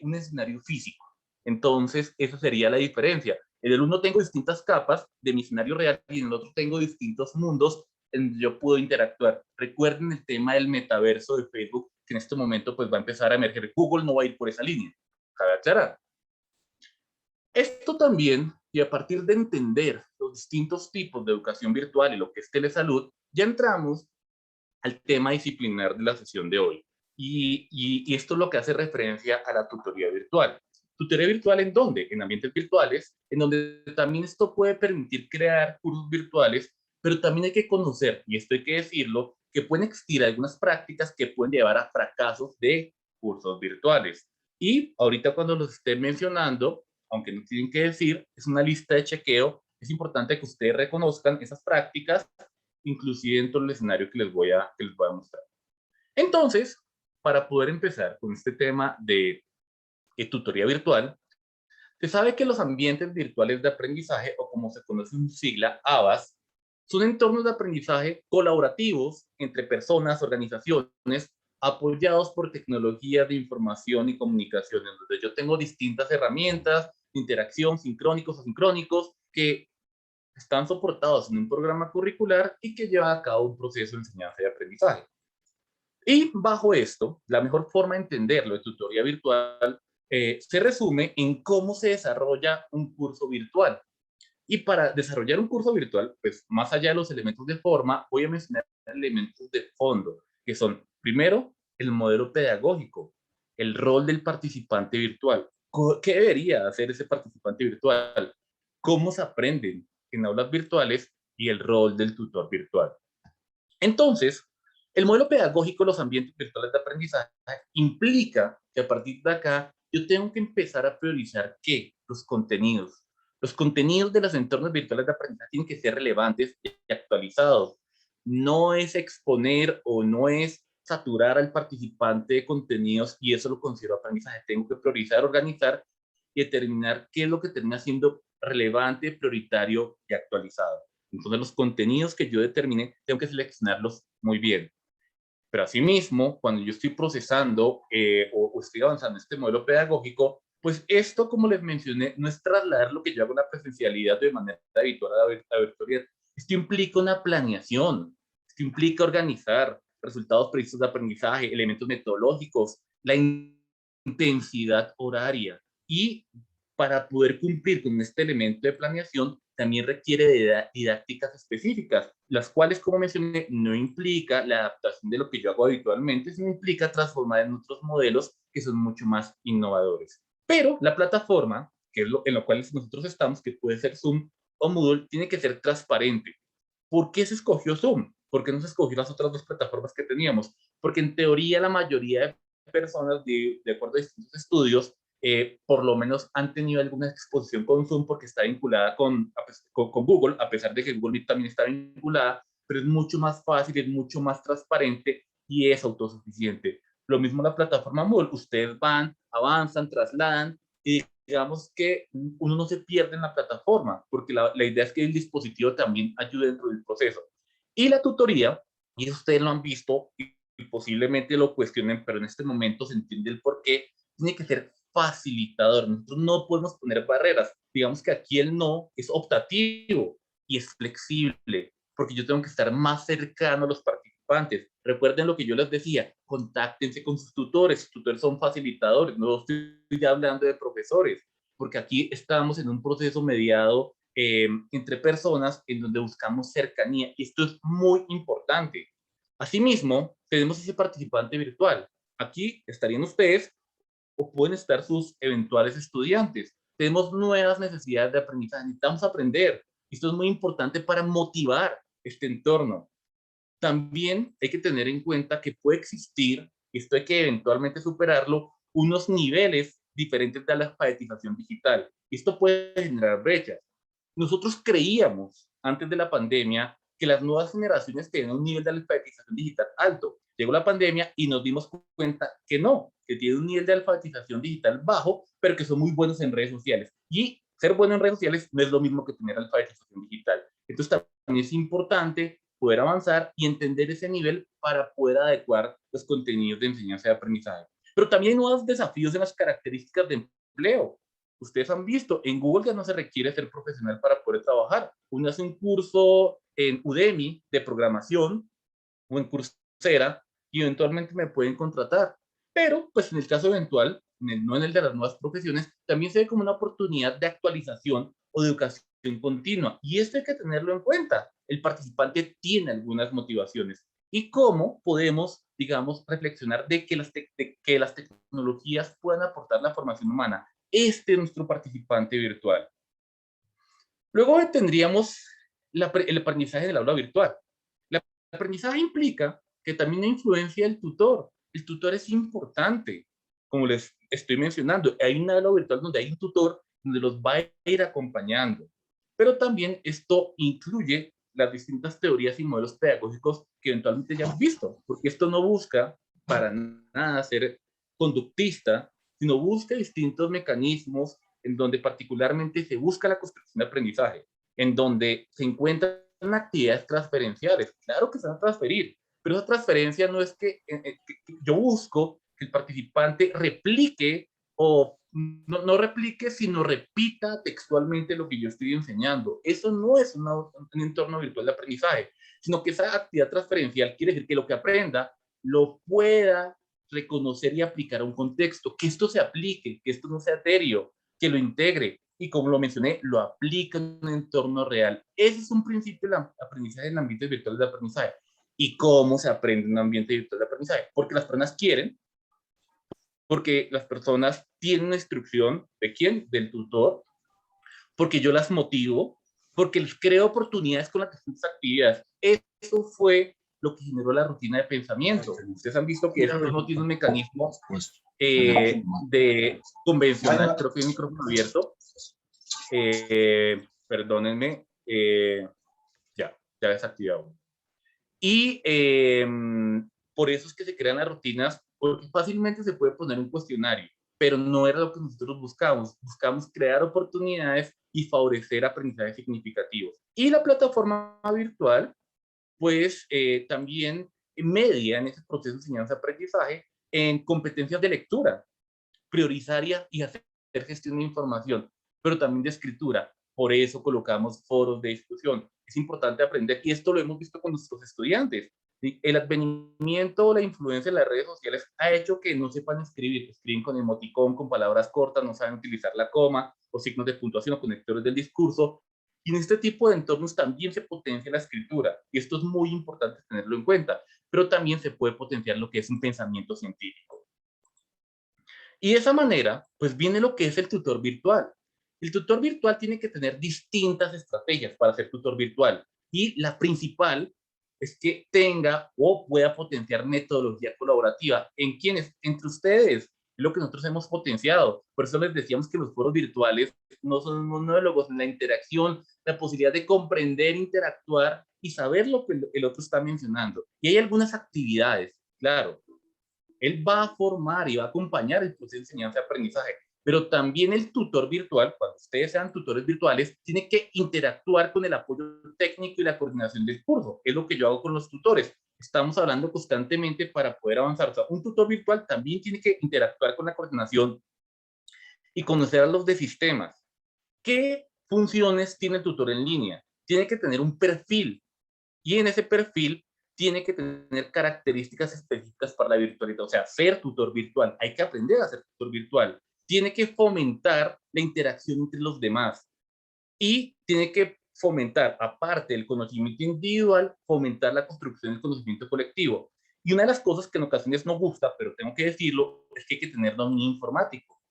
un escenario físico. Entonces, esa sería la diferencia. En el uno tengo distintas capas de mi escenario real y en el otro tengo distintos mundos en donde yo puedo interactuar. Recuerden el tema del metaverso de Facebook, que en este momento pues va a empezar a emerger. Google no va a ir por esa línea. Cabe aclarar. Esto también, y a partir de entender los distintos tipos de educación virtual y lo que es telesalud, ya entramos al tema disciplinar de la sesión de hoy. Y esto es lo que hace referencia a la tutoría virtual. ¿Tutoría virtual en dónde? En ambientes virtuales, en donde también esto puede permitir crear cursos virtuales, pero también hay que conocer, y esto hay que decirlo, que pueden existir algunas prácticas que pueden llevar a fracasos de cursos virtuales. Y ahorita cuando los esté mencionando, aunque no tienen que decir, es una lista de chequeo, es importante que ustedes reconozcan esas prácticas inclusive dentro del escenario que les voy a mostrar. Entonces, para poder empezar con este tema de tutoría virtual, se sabe que los ambientes virtuales de aprendizaje, o como se conoce en sigla, ABAS, son entornos de aprendizaje colaborativos entre personas, organizaciones, apoyados por tecnologías de información y comunicación, en donde yo tengo distintas herramientas de interacción, sincrónicos o asincrónicos, que están soportados en un programa curricular y que lleva a cabo un proceso de enseñanza y aprendizaje. Y bajo esto, la mejor forma de entenderlo de tutoría virtual se resume en cómo se desarrolla un curso virtual. Y para desarrollar un curso virtual, pues más allá de los elementos de forma, voy a mencionar elementos de fondo, que son, primero, el modelo pedagógico, el rol del participante virtual. ¿Qué debería hacer ese participante virtual? ¿Cómo se aprenden en aulas virtuales? Y el rol del tutor virtual. Entonces, el modelo pedagógico de los ambientes virtuales de aprendizaje implica que a partir de acá yo tengo que empezar a priorizar ¿qué? Los contenidos. Los contenidos de los entornos virtuales de aprendizaje tienen que ser relevantes y actualizados. No es exponer o no es saturar al participante de contenidos y eso lo considero aprendizaje. Tengo que priorizar, organizar y determinar qué es lo que termina siendo relevante, prioritario y actualizado. Entonces, los contenidos que yo determine, tengo que seleccionarlos muy bien. Pero asimismo, cuando yo estoy procesando o estoy avanzando en este modelo pedagógico, pues esto, como les mencioné, no es trasladar lo que yo hago en la presencialidad de manera habitual a la virtualidad. Esto implica una planeación, esto implica organizar resultados previstos de aprendizaje, elementos metodológicos, la intensidad horaria. Y para poder cumplir con este elemento de planeación, también requiere de didácticas específicas, las cuales, como mencioné, no implica la adaptación de lo que yo hago habitualmente, sino implica transformar en otros modelos que son mucho más innovadores. Pero la plataforma, que es en lo cual nosotros estamos, que puede ser Zoom o Moodle, tiene que ser transparente. ¿Por qué se escogió Zoom? ¿Por qué no se escogió las otras dos plataformas que teníamos? Porque en teoría la mayoría de personas, de acuerdo a distintos estudios, por lo menos han tenido alguna exposición con Zoom porque está vinculada con Google, a pesar de que Google Meet también está vinculada, pero es mucho más fácil, es mucho más transparente y es autosuficiente. Lo mismo la plataforma Moodle, ustedes van, avanzan, trasladan y digamos que uno no se pierde en la plataforma, porque la idea es que el dispositivo también ayude dentro del proceso. Y la tutoría, y ustedes lo han visto y posiblemente lo cuestionen, pero en este momento se entiende el por qué, tiene que ser facilitador. Nosotros no podemos poner barreras. Digamos que aquí el no es optativo y es flexible, porque yo tengo que estar más cercano a los participantes. Recuerden lo que yo les decía, contáctense con sus tutores. Sus tutores son facilitadores, no estoy ya hablando de profesores, porque aquí estamos en un proceso mediado entre personas en donde buscamos cercanía y esto es muy importante. Asimismo, tenemos ese participante virtual. Aquí estarían ustedes o pueden estar sus eventuales estudiantes. Tenemos nuevas necesidades de aprendizaje, necesitamos aprender. Esto es muy importante para motivar este entorno. También hay que tener en cuenta que puede existir, esto hay que eventualmente superarlo, unos niveles diferentes de la alfabetización digital. Esto puede generar brechas. Nosotros creíamos antes de la pandemia que las nuevas generaciones tenían un nivel de alfabetización digital alto. Llegó la pandemia y nos dimos cuenta que no, que tienen un nivel de alfabetización digital bajo, pero que son muy buenos en redes sociales. Y ser bueno en redes sociales no es lo mismo que tener alfabetización digital. Entonces también es importante poder avanzar y entender ese nivel para poder adecuar los contenidos de enseñanza y aprendizaje. Pero también hay nuevos desafíos en las características de empleo. Ustedes han visto, en Google ya no se requiere ser profesional para poder trabajar. Uno hace un curso en Udemy de programación o en Coursera y eventualmente me pueden contratar. Pero, pues en el caso eventual, no en el de las nuevas profesiones, también se ve como una oportunidad de actualización o de educación continua. Y esto hay que tenerlo en cuenta. El participante tiene algunas motivaciones. ¿Y cómo podemos, digamos, reflexionar de que las tecnologías puedan aportar la formación humana? Este es nuestro participante virtual. Luego tendríamos el aprendizaje del aula virtual. El aprendizaje implica que también hay influencia del tutor. El tutor es importante, como les estoy mencionando. Hay una aula virtual donde hay un tutor donde los va a ir acompañando. Pero también esto incluye las distintas teorías y modelos pedagógicos que eventualmente ya hemos visto, porque esto no busca para nada ser conductista, sino busca distintos mecanismos en donde particularmente se busca la construcción de aprendizaje, en donde se encuentran actividades transferenciales. Claro que se van a transferir, pero esa transferencia no es que yo busco que el participante replique o no replique, sino repita textualmente lo que yo estoy enseñando. Eso no es un entorno virtual de aprendizaje, sino que esa actividad transferencial quiere decir que lo que aprenda lo pueda reconocer y aplicar a un contexto, que esto se aplique, que esto no sea etéreo, que lo integre y, como lo mencioné, lo aplica en un entorno real. Ese es un principio del aprendizaje en ambientes virtuales de aprendizaje. ¿Y cómo se aprende en un ambiente virtual de aprendizaje? Porque las personas quieren, porque las personas tienen una instrucción, ¿de quién? Del tutor, porque yo las motivo, porque les creo oportunidades con las distintas actividades. Eso fue lo que generó la rutina de pensamiento. Ustedes han visto que esto no tiene un mecanismo de convencional, creo que hay un micrófono abierto. Perdónenme, ya desactivado. Y por eso es que se crean las rutinas, porque fácilmente se puede poner un cuestionario, pero no era lo que nosotros buscamos. Buscamos crear oportunidades y favorecer aprendizajes significativos. Y la plataforma virtual, pues también media en ese proceso de enseñanza-aprendizaje en competencias de lectura, priorizaria y hacer gestión de información, pero también de escritura. Por eso colocamos foros de discusión. Es importante aprender, y esto lo hemos visto con nuestros estudiantes. ¿Sí? El advenimiento o la influencia de las redes sociales ha hecho que no sepan escribir. Escriben con emoticón, con palabras cortas, no saben utilizar la coma o signos de puntuación o conectores del discurso. Y en este tipo de entornos también se potencia la escritura. Y esto es muy importante tenerlo en cuenta. Pero también se puede potenciar lo que es un pensamiento científico. Y de esa manera, pues viene lo que es el tutor virtual. El tutor virtual tiene que tener distintas estrategias para ser tutor virtual. Y la principal es que tenga o pueda potenciar metodología colaborativa. ¿En quiénes? Entre ustedes. Es lo que nosotros hemos potenciado. Por eso les decíamos que los foros virtuales no son monólogos, en la interacción, la posibilidad de comprender, interactuar y saber lo que el otro está mencionando. Y hay algunas actividades, claro, él va a formar y va a acompañar el proceso de enseñanza-aprendizaje, pero también el tutor virtual, cuando ustedes sean tutores virtuales, tiene que interactuar con el apoyo técnico y la coordinación del curso. Es lo que yo hago con los tutores. Estamos hablando constantemente para poder avanzar. O sea, un tutor virtual también tiene que interactuar con la coordinación y conocer a los de sistemas. ¿Qué funciones tiene el tutor en línea? Tiene que tener un perfil, y en ese perfil tiene que tener características específicas para la virtualidad, o sea, ser tutor virtual. Hay que aprender a ser tutor virtual. Tiene que fomentar la interacción entre los demás y tiene que fomentar, aparte del conocimiento individual, fomentar la construcción del conocimiento colectivo. Y una de las cosas que en ocasiones no gusta, pero tengo que decirlo, es que hay que tener dominio informático.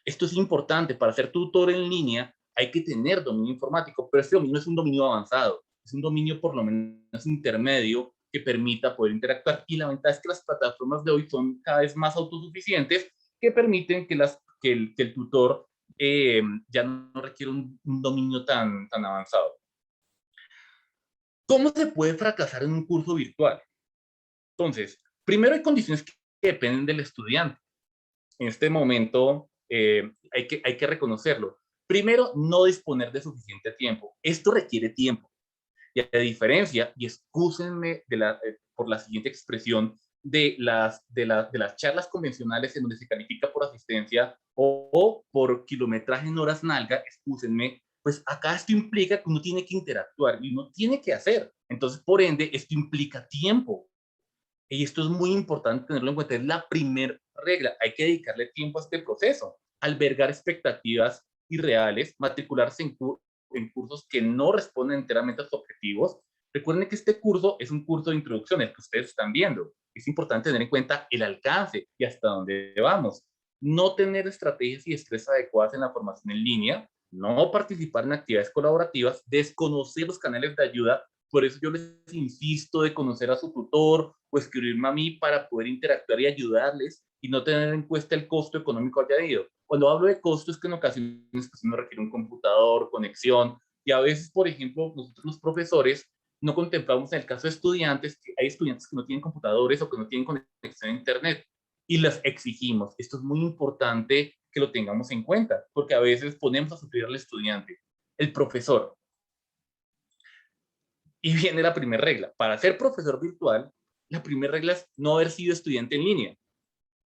Esto es importante. Para ser tutor en línea hay que tener dominio informático, pero este dominio es un dominio avanzado, es un dominio por lo menos intermedio que permita poder interactuar. Y la ventaja es que las plataformas de hoy son cada vez más autosuficientes, que permiten que el tutor ya no requiere un dominio tan avanzado. ¿Cómo se puede fracasar en un curso virtual? Entonces, primero hay condiciones que dependen del estudiante. En este momento hay que reconocerlo. Primero, no disponer de suficiente tiempo. Esto requiere tiempo. Y a diferencia, y excúsenme por la siguiente expresión, de las charlas convencionales en donde se califica por asistencia o por kilometraje en horas nalga, excúsenme, pues acá esto implica que uno tiene que interactuar y uno tiene que hacer. Entonces, por ende, esto implica tiempo. Y esto es muy importante tenerlo en cuenta, es la primera regla. Hay que dedicarle tiempo a este proceso, albergar expectativas irreales, matricularse en cursos que no responden enteramente a sus objetivos. Recuerden que este curso es un curso de introducción, el que ustedes están viendo. Es importante tener en cuenta el alcance y hasta dónde vamos. No tener estrategias y destrezas adecuadas en la formación en línea, no participar en actividades colaborativas, desconocer los canales de ayuda. Por eso yo les insisto de conocer a su tutor o escribirme a mí para poder interactuar y ayudarles y no tener en cuenta el costo económico añadido. Cuando hablo de costo es que en ocasiones pues, uno requiere un computador, conexión, y a veces, por ejemplo, nosotros los profesores no contemplamos en el caso de estudiantes, que hay estudiantes que no tienen computadores o que no tienen conexión a internet y las exigimos. Esto es muy importante que lo tengamos en cuenta, porque a veces ponemos a sufrir al estudiante. El profesor. Y viene la primera regla. Para ser profesor virtual, la primera regla es no haber sido estudiante en línea.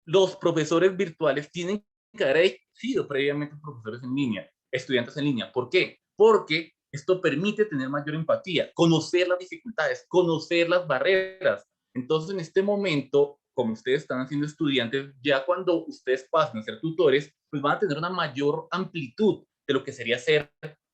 Los profesores virtuales tienen que haber sido previamente profesores en línea, estudiantes en línea. ¿Por qué? Porque esto permite tener mayor empatía, conocer las dificultades, conocer las barreras. Entonces, en este momento, como ustedes están haciendo estudiantes, ya cuando ustedes pasen a ser tutores, pues van a tener una mayor amplitud de lo que sería ser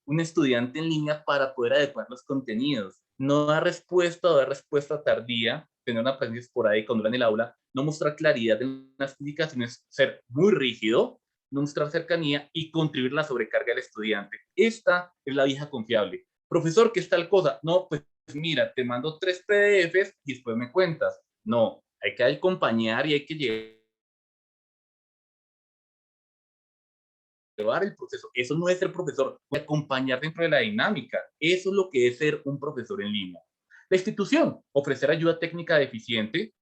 un estudiante en línea para poder adecuar los contenidos. No dar respuesta o dar respuesta tardía, tener una aprendiz esporádica cuando en el aula, no mostrar claridad en las explicaciones, ser muy rígido, no mostrar cercanía y contribuir a la sobrecarga del estudiante. Esta es la vieja confiable. Profesor, ¿qué es tal cosa? No, pues mira, te mando 3 PDFs y después me cuentas. No, hay que acompañar y hay que llevar el proceso. Eso no es ser profesor, acompañar dentro de la dinámica. Eso es lo que es ser un profesor en línea. La institución, ofrecer ayuda técnica deficiente,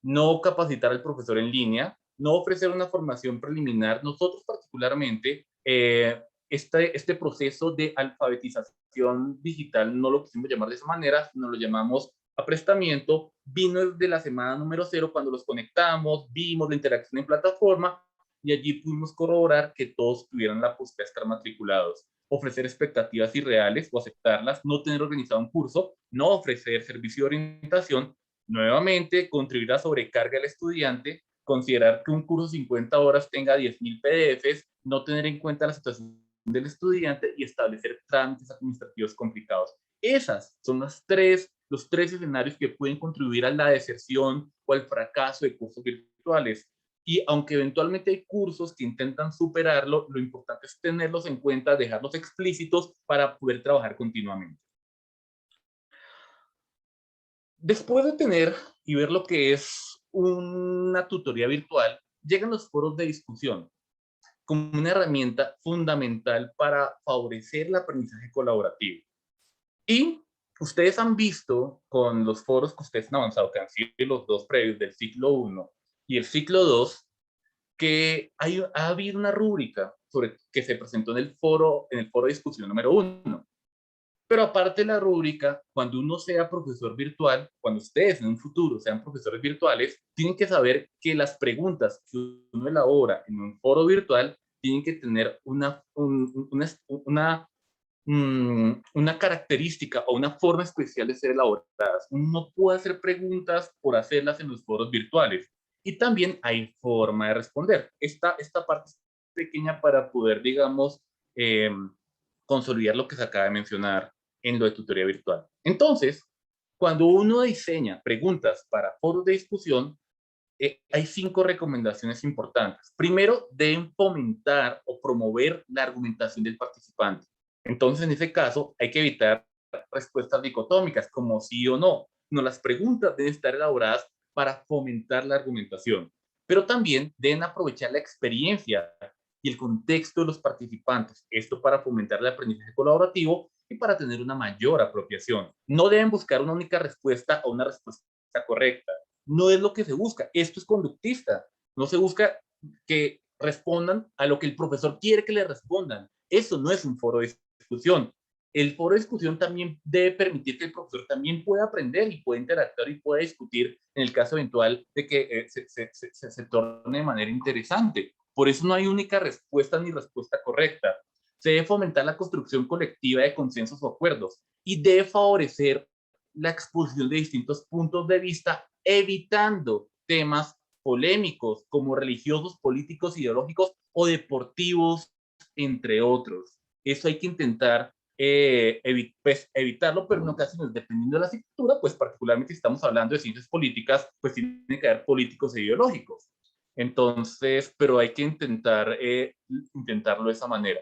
no capacitar al profesor en línea, no ofrecer una formación preliminar. Nosotros particularmente, este proceso de alfabetización digital no lo quisimos llamar de esa manera, sino lo llamamos aprestamiento. Vino desde la semana número 0 cuando los conectamos, vimos la interacción en plataforma y allí pudimos corroborar que todos tuvieran la posibilidad de estar matriculados. Ofrecer expectativas irreales o aceptarlas, no tener organizado un curso, no ofrecer servicio de orientación. Nuevamente, contribuir a sobrecarga al estudiante, considerar que un curso de 50 horas tenga 10.000 PDFs, no tener en cuenta la situación del estudiante y establecer trámites administrativos complicados. Esas son los tres escenarios que pueden contribuir a la deserción o al fracaso de cursos virtuales. Y aunque eventualmente hay cursos que intentan superarlo, lo importante es tenerlos en cuenta, dejarlos explícitos para poder trabajar continuamente. Después de tener y ver lo que es una tutoría virtual, llegan los foros de discusión como una herramienta fundamental para favorecer el aprendizaje colaborativo. Y ustedes han visto con los foros que ustedes han avanzado, que han sido los dos previos del ciclo 1 y el ciclo 2, que ha habido una rúbrica sobre, que se presentó en el foro de discusión número 1. Pero aparte de la rúbrica, cuando uno sea profesor virtual, cuando ustedes en un futuro sean profesores virtuales, tienen que saber que las preguntas que uno elabora en un foro virtual tienen que tener una característica o una forma especial de ser elaboradas. Uno no puede hacer preguntas por hacerlas en los foros virtuales. Y también hay forma de responder. Esta parte es pequeña para poder, digamos, eh, consolidar lo que se acaba de mencionar en lo de tutoría virtual. Entonces, cuando uno diseña preguntas para foros de discusión, hay 5 recomendaciones importantes. Primero, deben fomentar o promover la argumentación del participante. Entonces, en ese caso, hay que evitar respuestas dicotómicas como sí o no. No, las preguntas deben estar elaboradas para fomentar la argumentación, pero también deben aprovechar la experiencia y el contexto de los participantes. Esto para fomentar el aprendizaje colaborativo y para tener una mayor apropiación. No deben buscar una única respuesta o una respuesta correcta. No es lo que se busca. Esto es conductista. No se busca que respondan a lo que el profesor quiere que le respondan. Eso no es un foro de discusión. El foro de discusión también debe permitir que el profesor también pueda aprender y pueda interactuar y pueda discutir en el caso eventual de que se torne de manera interesante. Por eso no hay única respuesta ni respuesta correcta. Se debe fomentar la construcción colectiva de consensos o acuerdos y debe favorecer la exposición de distintos puntos de vista, evitando temas polémicos como religiosos, políticos, ideológicos o deportivos, entre otros. Eso hay que intentar evitarlo, pero en ocasiones, dependiendo de la escritura, pues particularmente si estamos hablando de ciencias políticas, pues tienen que haber políticos e ideológicos. Entonces, pero hay que intentarlo de esa manera.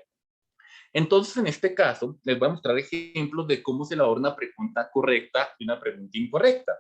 Entonces, en este caso, les voy a mostrar ejemplos de cómo se elabora una pregunta correcta y una pregunta incorrecta.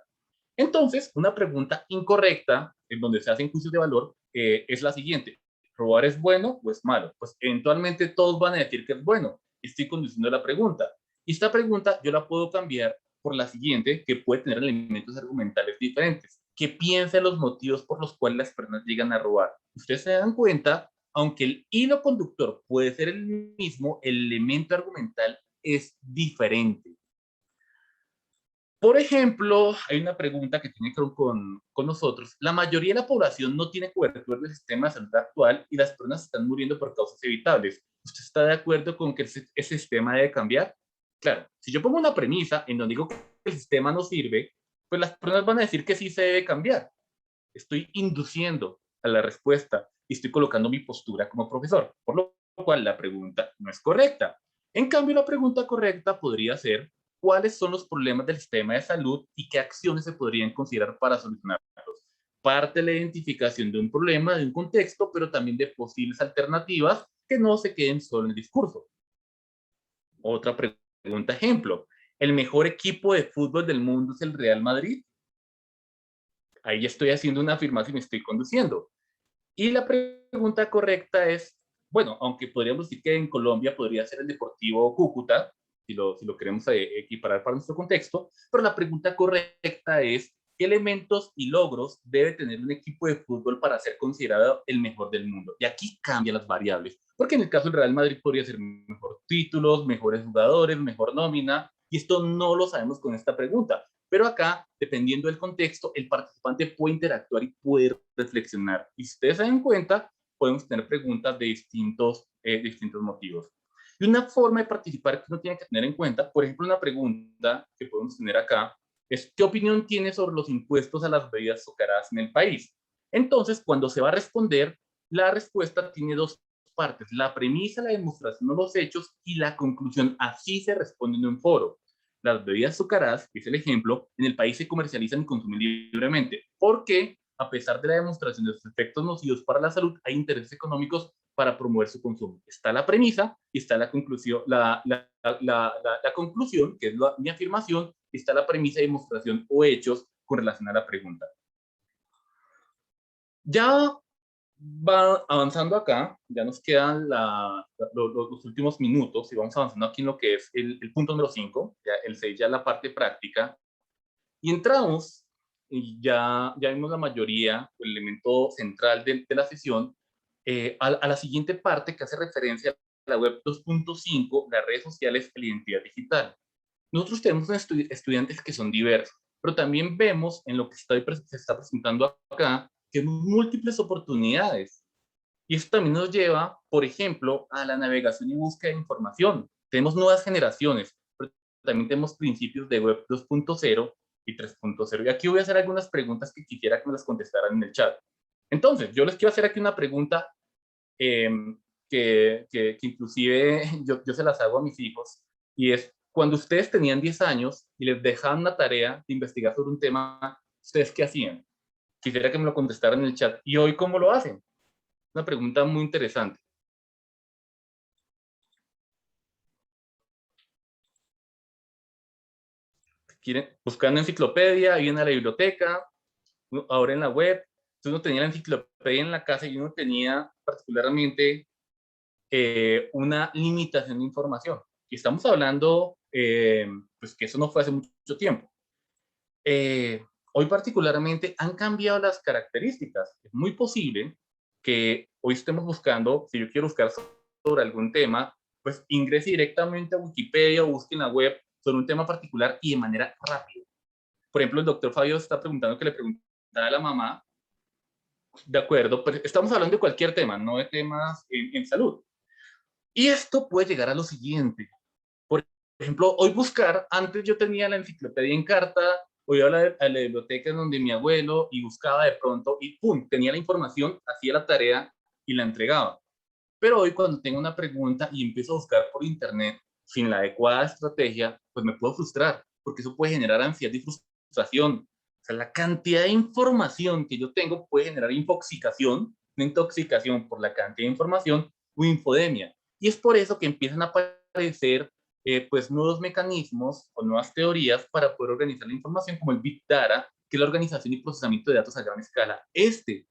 Entonces, una pregunta incorrecta, en donde se hacen juicios de valor, es la siguiente. ¿Robar es bueno o es malo? Pues eventualmente todos van a decir que es bueno. Estoy conduciendo la pregunta. Y esta pregunta yo la puedo cambiar por la siguiente, que puede tener elementos argumentales diferentes. ¿Qué piensa los motivos por los cuales las personas llegan a robar? Ustedes se dan cuenta, aunque el hilo conductor puede ser el mismo, el elemento argumental es diferente. Por ejemplo, hay una pregunta que tiene que ver con nosotros. La mayoría de la población no tiene cobertura del sistema de salud actual y las personas están muriendo por causas evitables. ¿Usted está de acuerdo con que ese sistema debe cambiar? Claro, si yo pongo una premisa en donde digo que el sistema no sirve, pues las personas van a decir que sí se debe cambiar. estoy induciendo a la respuesta y estoy colocando mi postura como profesor, por lo cual la pregunta no es correcta. En cambio, la pregunta correcta podría ser, ¿cuáles son los problemas del sistema de salud y qué acciones se podrían considerar para solucionarlos? Parte de la identificación de un problema, de un contexto, pero también de posibles alternativas que no se queden solo en el discurso. Otra pregunta, ejemplo, ¿el mejor equipo de fútbol del mundo es el Real Madrid? Ahí ya estoy haciendo una afirmación y estoy conduciendo. Y la pregunta correcta es, bueno, aunque podríamos decir que en Colombia podría ser el Deportivo Cúcuta, si lo queremos equiparar para nuestro contexto, pero la pregunta correcta es, ¿qué elementos y logros debe tener un equipo de fútbol para ser considerado el mejor del mundo? Y aquí cambian las variables, porque en el caso del Real Madrid podría ser mejor títulos, mejores jugadores, mejor nómina, y esto no lo sabemos con esta pregunta. Pero acá, dependiendo del contexto, el participante puede interactuar y puede reflexionar. Y si ustedes se dan cuenta, podemos tener preguntas de distintos motivos. Y una forma de participar que uno tiene que tener en cuenta, por ejemplo, una pregunta que podemos tener acá es, ¿qué opinión tiene sobre los impuestos a las bebidas azucaradas en el país? Entonces, cuando se va a responder, la respuesta tiene dos partes, la premisa, la demostración de los hechos y la conclusión. Así se responde en un foro. Las bebidas azucaradas, que es el ejemplo, en el país se comercializan y consumen libremente. ¿Por qué? A pesar de la demostración de sus efectos nocivos para la salud, hay intereses económicos para promover su consumo. Está la premisa y está la conclusión, la conclusión, que es mi afirmación, y está la premisa, demostración o hechos con relación a la pregunta. Ya va avanzando acá, ya nos quedan los últimos minutos y vamos avanzando aquí en lo que es el punto número 5, ya el 6, ya la parte práctica, y entramos, y ya vimos la mayoría, el elemento central de la sesión, a la siguiente parte que hace referencia a la web 2.5, las redes sociales y la identidad digital. Nosotros tenemos estudiantes que son diversos, pero también vemos en lo que se está presentando acá que hay múltiples oportunidades. Y esto también nos lleva, por ejemplo, a la navegación y búsqueda de información. Tenemos nuevas generaciones, pero también tenemos principios de web 2.0 y 3.0. Y aquí voy a hacer algunas preguntas que quisiera que me las contestaran en el chat. Entonces, yo les quiero hacer aquí una pregunta eh, que inclusive yo se las hago a mis hijos, y es, cuando ustedes tenían 10 años y les dejaban una tarea de investigar sobre un tema, ¿ustedes qué hacían? Quisiera que me lo contestaran en el chat. ¿Y hoy cómo lo hacen? Una pregunta muy interesante. Quieren, buscando enciclopedia, vienen a la biblioteca, ahora en la web. Entonces uno tenía la enciclopedia en la casa y uno tenía particularmente una limitación de información. Y estamos hablando, pues que eso no fue hace mucho tiempo. Hoy particularmente han cambiado las características. Es muy posible que hoy estemos buscando, si yo quiero buscar sobre algún tema, pues ingrese directamente a Wikipedia o busque en la web sobre un tema particular y de manera rápida. Por ejemplo, el doctor Fabio está preguntando que le preguntara a la mamá, de acuerdo, pero estamos hablando de cualquier tema, no de temas en salud. Y esto puede llegar a lo siguiente. Por ejemplo, hoy buscar, antes yo tenía la enciclopedia en carta, o iba a la biblioteca en donde mi abuelo y buscaba de pronto y pum, tenía la información, hacía la tarea y la entregaba. Pero hoy cuando tengo una pregunta y empiezo a buscar por internet sin la adecuada estrategia, pues me puedo frustrar, porque eso puede generar ansiedad y frustración. O sea, la cantidad de información que yo tengo puede generar infoxicación, una intoxicación por la cantidad de información o infodemia. Y es por eso que empiezan a aparecer pues nuevos mecanismos o nuevas teorías para poder organizar la información, como el Big Data, que es la organización y procesamiento de datos a gran escala. Este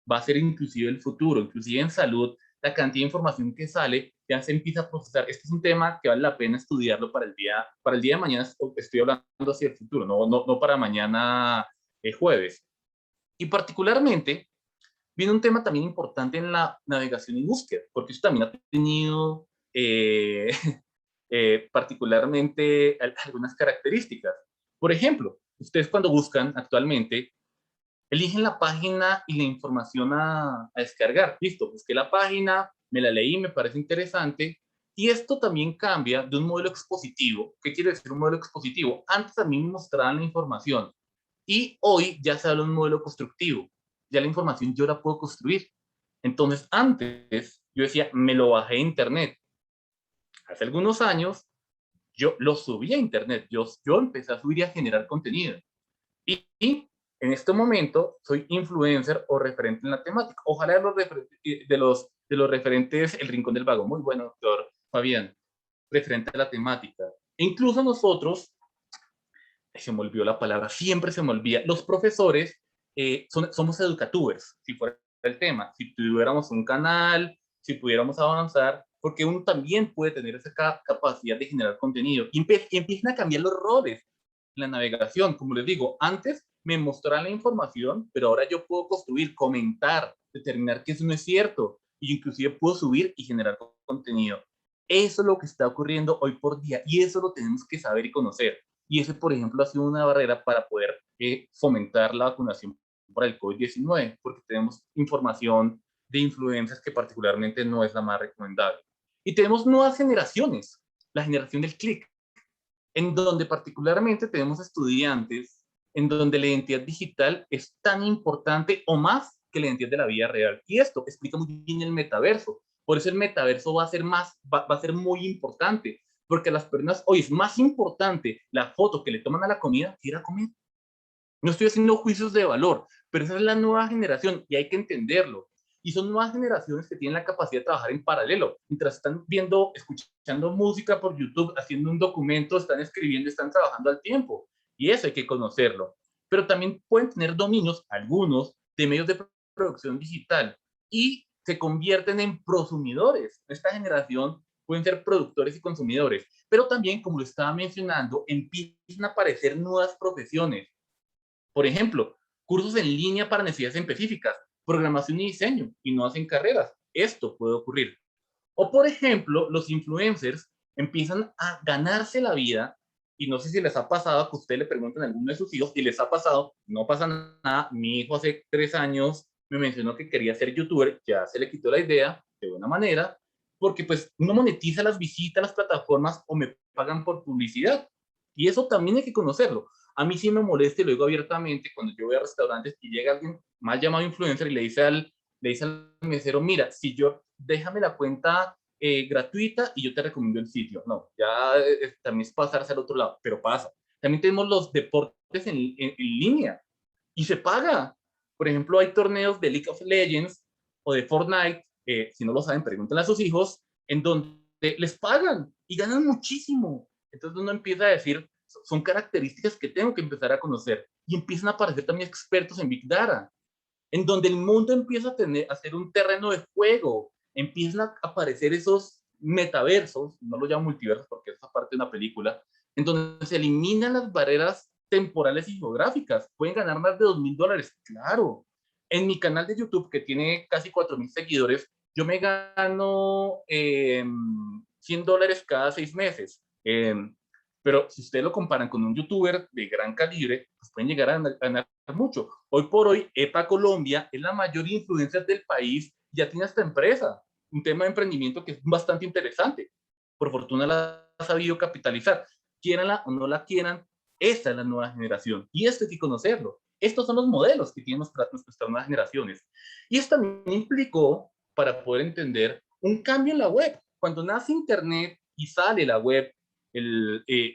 va a ser inclusive el futuro, inclusive en salud, la cantidad de información que sale ya se empieza a procesar. Este es un tema que vale la pena estudiarlo para el día de mañana. Estoy hablando hacia el futuro, no para mañana jueves. Y particularmente viene un tema también importante en la navegación y búsqueda, porque eso también ha tenido particularmente algunas características. Por ejemplo, ustedes cuando buscan actualmente, eligen la página y la información a descargar. Listo, busqué la página, me la leí, me parece interesante. Y esto también cambia de un modelo expositivo. ¿Qué quiere decir un modelo expositivo? Antes también mostraban la información y hoy ya se habla de un modelo constructivo. ya la información yo la puedo construir. Entonces, antes yo decía, me lo bajé de internet. Hace algunos años, yo lo subí a internet, yo empecé a subir y a generar contenido. Y en este momento soy influencer o referente en la temática. Ojalá de los referentes, El Rincón del Vago. Muy bueno, doctor Fabián, referente a la temática. E incluso nosotros, se me olvidó la palabra, siempre se me olvida, los profesores somos educatubers, si fuera el tema. Si tuviéramos un canal, si pudiéramos avanzar, porque uno también puede tener esa capacidad de generar contenido. Y empiezan a cambiar los roles en la navegación. Como les digo, antes me mostraban la información, pero ahora yo puedo construir, comentar, determinar que eso no es cierto, y inclusive puedo subir y generar contenido. Eso es lo que está ocurriendo hoy por día, y eso lo tenemos que saber y conocer. Y ese, por ejemplo, ha sido una barrera para poder fomentar la vacunación para el COVID-19, porque tenemos información de influencias que particularmente no es la más recomendable. Y tenemos nuevas generaciones, la generación del clic, en donde particularmente tenemos estudiantes en donde la identidad digital es tan importante o más que la identidad de la vida real. Y esto explica muy bien el metaverso. Por eso el metaverso va a ser muy importante, porque a las personas hoy es más importante la foto que le toman a la comida que ir a comer. No estoy haciendo juicios de valor, pero esa es la nueva generación y hay que entenderlo. Y son nuevas generaciones que tienen la capacidad de trabajar en paralelo. Mientras están viendo, escuchando música por YouTube, haciendo un documento, están escribiendo, están trabajando al tiempo. Y eso hay que conocerlo. Pero también pueden tener dominios, algunos, de medios de producción digital y se convierten en prosumidores. Esta generación pueden ser productores y consumidores. Pero también, como lo estaba mencionando, empiezan a aparecer nuevas profesiones. Por ejemplo, cursos en línea para necesidades específicas, programación y diseño, y no hacen carreras. Esto puede ocurrir. O, por ejemplo, los influencers empiezan a ganarse la vida, y no sé si les ha pasado que usted le pregunten a alguno de sus hijos, y les ha pasado, no pasa nada, mi hijo hace 3 años me mencionó que quería ser youtuber, ya se le quitó la idea de buena manera, porque pues uno monetiza las visitas a las plataformas o me pagan por publicidad. Y eso también hay que conocerlo. A mí sí me molesta y lo digo abiertamente cuando yo voy a restaurantes y llega alguien mal llamado influencer y le dice al mesero, mira, si yo, déjame la cuenta gratuita y yo te recomiendo el sitio. No, ya también es pasarse al otro lado, pero pasa. También tenemos los deportes en línea y se paga. Por ejemplo, hay torneos de League of Legends o de Fortnite, si no lo saben, pregúntenle a sus hijos, en donde les pagan y ganan muchísimo. Entonces uno empieza a decir, son características que tengo que empezar a conocer. Y empiezan a aparecer también expertos en Big Data, en donde el mundo empieza a ser un terreno de juego, empiezan a aparecer esos metaversos, no lo llamo multiversos porque es parte de una película, en donde se eliminan las barreras temporales y geográficas. Pueden ganar más de $2,000, claro. En mi canal de YouTube, que tiene casi 4,000 seguidores, yo me gano $100 cada 6 meses. Pero si ustedes lo comparan con un youtuber de gran calibre, pues pueden llegar a ganar mucho. Hoy por hoy, EPA Colombia es la mayor influencia del país, ya tiene esta empresa, un tema de emprendimiento que es bastante interesante. Por fortuna la ha sabido capitalizar. Quieranla o no la quieran, esta es la nueva generación y esto hay que conocerlo. Estos son los modelos que tienen nuestras nuevas generaciones. Y esto también implicó, para poder entender, un cambio en la web. Cuando nace Internet y sale la web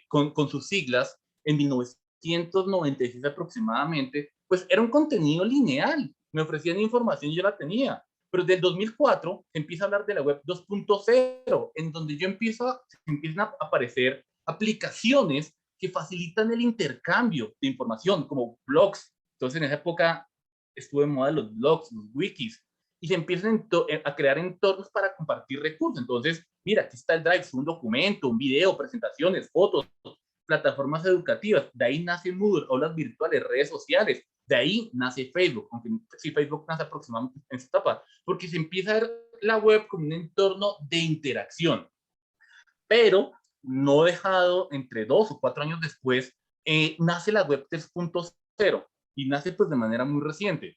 con sus siglas en 1996 aproximadamente, pues era un contenido lineal. Me ofrecían información y yo la tenía. Pero desde el 2004 se empieza a hablar de la web 2.0, en donde empiezan a aparecer aplicaciones que facilitan el intercambio de información, como blogs. Entonces, en esa época estuvo de moda los blogs, los wikis, y se empiezan a crear entornos para compartir recursos. Entonces, mira, aquí está el Drive, un documento, un video, presentaciones, fotos, plataformas educativas. De ahí nace Moodle, aulas virtuales, redes sociales. De ahí nace Facebook, aunque sí, Facebook nace aproximadamente en esta etapa, porque se empieza a ver la web como un entorno de interacción. Pero no dejado, entre 2 o 4 años después, nace la web 3.0 y nace pues de manera muy reciente,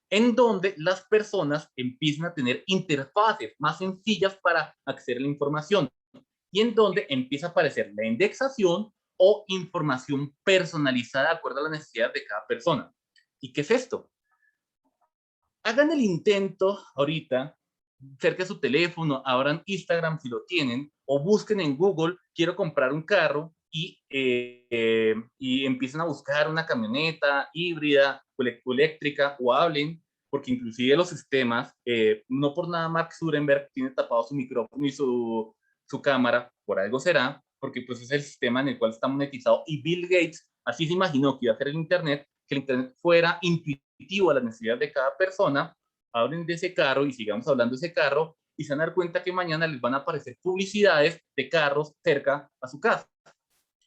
en donde las personas empiezan a tener interfaces más sencillas para acceder a la información y en donde empieza a aparecer la indexación o información personalizada de acuerdo a la necesidad de cada persona. ¿Y qué es esto? Hagan el intento ahorita, cerca de su teléfono, abran Instagram si lo tienen, o busquen en Google, quiero comprar un carro, y empiecen a buscar una camioneta híbrida o eléctrica, o hablen, porque inclusive los sistemas, no por nada Mark Zuckerberg tiene tapado su micrófono y su cámara, por algo será, porque pues es el sistema en el cual está monetizado, y Bill Gates así se imaginó que iba a hacer el Internet, que el Internet fuera intuitivo a las necesidades de cada persona. Hablen de ese carro y sigamos hablando de ese carro, y se van a dar cuenta que mañana les van a aparecer publicidades de carros cerca a su casa.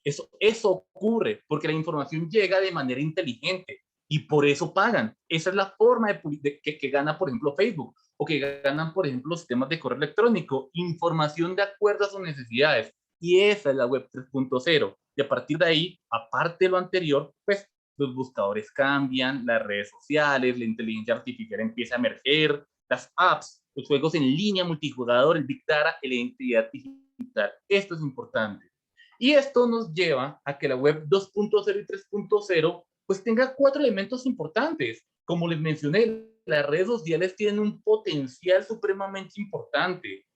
Eso ocurre porque la información llega de manera inteligente y por eso pagan. Esa es la forma que gana, por ejemplo, Facebook, o que ganan, por ejemplo, los sistemas de correo electrónico, información de acuerdo a sus necesidades. Y esa es la web 3.0. Y a partir de ahí, aparte de lo anterior, pues los buscadores cambian, las redes sociales, la inteligencia artificial empieza a emerger, las apps, los juegos en línea, multijugador, el Big Data, la identidad digital. Esto es importante. Y esto nos lleva a que la web 2.0 y 3.0 pues tenga cuatro elementos importantes. Como les mencioné, las redes sociales tienen un potencial supremamente importante.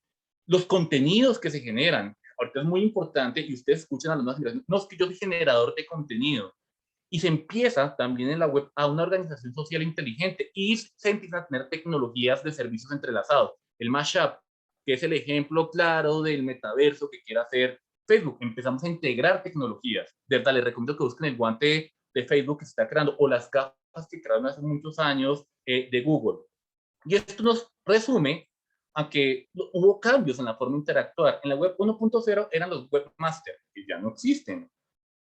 Los contenidos que se generan, ahorita es muy importante, y ustedes escuchan a los más generaciones, no, es que yo soy generador de contenido. Y se empieza también en la web a una organización social inteligente, y se empiezan a tener tecnologías de servicios entrelazados. El mashup, que es el ejemplo claro del metaverso que quiere hacer Facebook. Empezamos a integrar tecnologías. De verdad, les recomiendo que busquen el guante de Facebook que se está creando, o las gafas que crearon hace muchos años de Google. Y esto nos resume a que hubo cambios en la forma de interactuar. En la web 1.0 eran los webmasters, que ya no existen.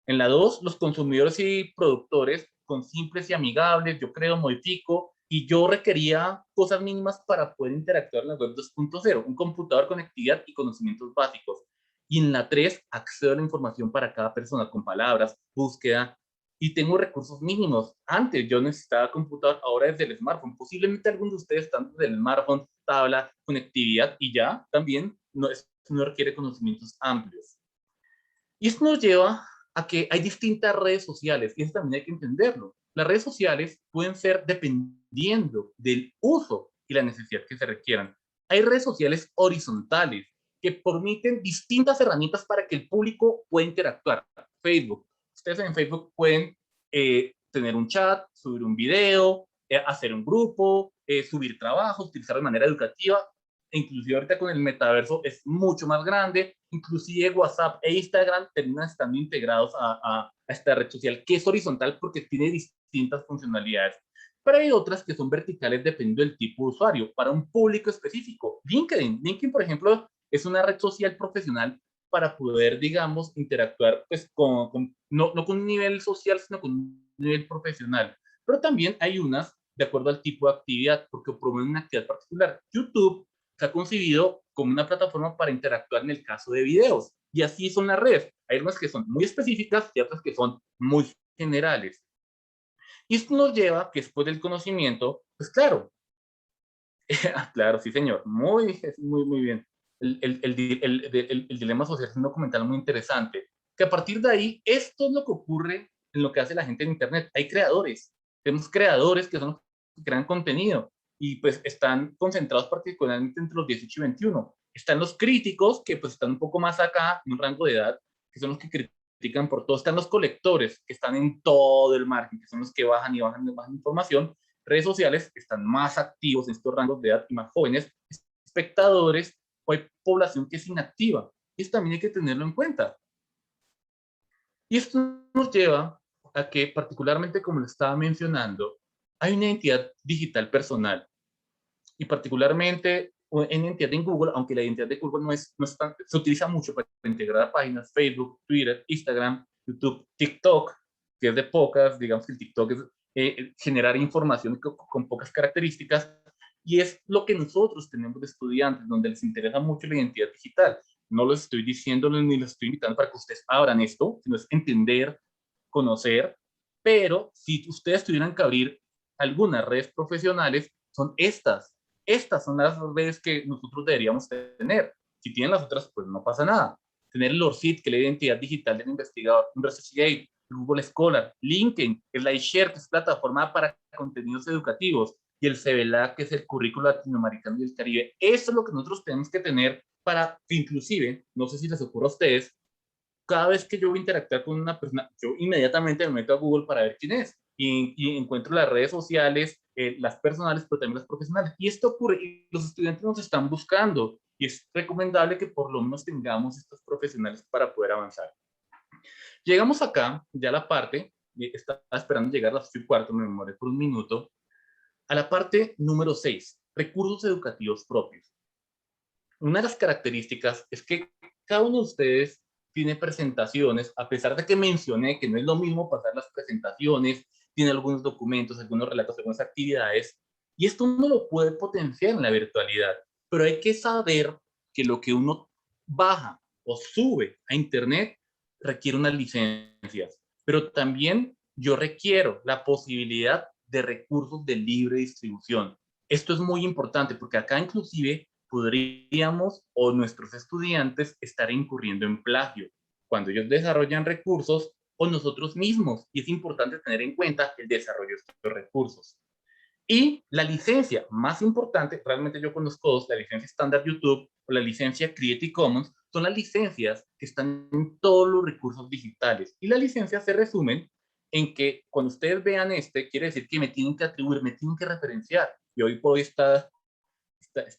En la 2, los consumidores y productores son simples y amigables, yo creo, modifico, y yo requería cosas mínimas para poder interactuar en la web 2.0, un computador, conectividad y conocimientos básicos. Y en la 3, accedo a la información para cada persona con palabras, búsqueda, y tengo recursos mínimos. Antes yo necesitaba computador, ahora desde el smartphone. Posiblemente algunos de ustedes están desde el smartphone, tabla, conectividad, y ya también no requiere conocimientos amplios. Y esto nos lleva a que hay distintas redes sociales, y eso también hay que entenderlo. Las redes sociales pueden ser dependiendo del uso y la necesidad que se requieran. Hay redes sociales horizontales que permiten distintas herramientas para que el público pueda interactuar. Facebook. Ustedes en Facebook pueden tener un chat, subir un video, hacer un grupo, subir trabajos, utilizar de manera educativa. E inclusive ahorita con el metaverso es mucho más grande, inclusive WhatsApp e Instagram terminan estando integrados a esta red social, que es horizontal porque tiene distintas funcionalidades. Pero hay otras que son verticales dependiendo del tipo de usuario, para un público específico. LinkedIn, por ejemplo, es una red social profesional para poder, digamos, interactuar pues, no con un nivel social, sino con un nivel profesional. Pero también hay unas de acuerdo al tipo de actividad, porque promueven una actividad particular. YouTube se ha concebido como una plataforma para interactuar en el caso de videos. Y así son las redes. Hay unas que son muy específicas y otras que son muy generales. Y esto nos lleva que después del conocimiento, pues claro, claro, sí señor, muy bien. El dilema social es un documental muy interesante, que a partir de ahí, esto es lo que ocurre en lo que hace la gente en Internet. Hay creadores, tenemos creadores que son los que crean contenido, y pues están concentrados particularmente entre los 18 y 21. Están los críticos, que pues están un poco más acá, en un rango de edad, que son los que critican por todo. Están los colectores, que están en todo el margen, que son los que bajan y bajan información. Redes sociales están más activos en estos rangos de edad y más jóvenes. Espectadores, o hay población que es inactiva. Y esto también hay que tenerlo en cuenta. Y esto nos lleva a que, particularmente como lo estaba mencionando, hay una identidad digital personal, y particularmente en identidad en Google, aunque la identidad de Google no es tan, se utiliza mucho para integrar a páginas, Facebook, Twitter, Instagram, YouTube, TikTok, que es de pocas, digamos que el TikTok es generar información con pocas características, y es lo que nosotros tenemos de estudiantes, donde les interesa mucho la identidad digital. No lo estoy diciendo ni los estoy invitando para que ustedes abran esto, sino es entender, conocer, pero si ustedes tuvieran que abrir algunas redes profesionales, son estas. Estas son las redes que nosotros deberíamos tener. Si tienen las otras, pues no pasa nada. Tener el ORCID, que es la identidad digital del investigador, un ResearchGate, Google Scholar, LinkedIn, que es la iShare, que es plataforma para contenidos educativos, y el CBLA, que es el Currículo Latinoamericano y el Caribe. Eso es lo que nosotros tenemos que tener para, inclusive, no sé si les ocurre a ustedes, cada vez que yo voy a interactuar con una persona, yo inmediatamente me meto a Google para ver quién es y encuentro las redes sociales, las personales, pero también las profesionales. Y esto ocurre y los estudiantes nos están buscando y es recomendable que por lo menos tengamos estos profesionales para poder avanzar. Llegamos acá, ya a la parte, estaba esperando llegar a las 8:15, me demoré por un minuto, a la parte número 6, recursos educativos propios. Una de las características es que cada uno de ustedes tiene presentaciones, a pesar de que mencioné que no es lo mismo pasar las presentaciones, tiene algunos documentos, algunos relatos, algunas actividades, y esto uno lo puede potenciar en la virtualidad, pero hay que saber que lo que uno baja o sube a Internet requiere unas licencias, pero también yo requiero la posibilidad de recursos de libre distribución. Esto es muy importante porque acá inclusive podríamos o nuestros estudiantes estar incurriendo en plagio cuando ellos desarrollan recursos o nosotros mismos. Y es importante tener en cuenta el desarrollo de estos recursos. Y la licencia más importante, realmente yo conozco dos, la licencia estándar YouTube o la licencia Creative Commons, son las licencias que están en todos los recursos digitales. Y las licencias se resumen en que cuando ustedes vean quiere decir que me tienen que atribuir, me tienen que referenciar. Y hoy por hoy está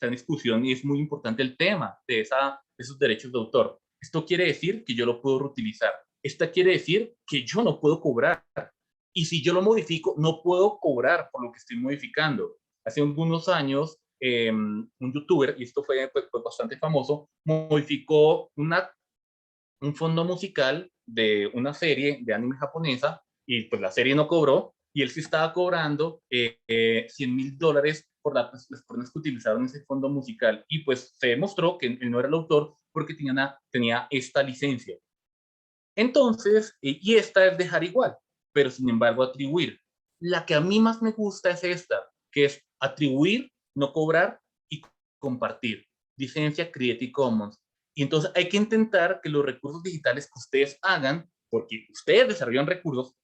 en discusión y es muy importante el tema de esos derechos de autor. Esto quiere decir que yo lo puedo reutilizar. Esto quiere decir que yo no puedo cobrar. Y si yo lo modifico, no puedo cobrar por lo que estoy modificando. Hace algunos años, un youtuber, y esto fue bastante famoso, modificó un fondo musical de una serie de anime japonesa y pues la serie no cobró y él sí estaba cobrando $100,000 por las personas que utilizaron ese fondo musical y pues se demostró que él no era el autor porque tenía esta licencia. Entonces, y esta es dejar igual, pero sin embargo atribuir. La que a mí más me gusta es esta, que es atribuir, no cobrar y compartir. Licencia Creative Commons. Y entonces hay que intentar que los recursos digitales que ustedes hagan, porque ustedes desarrollan recursos,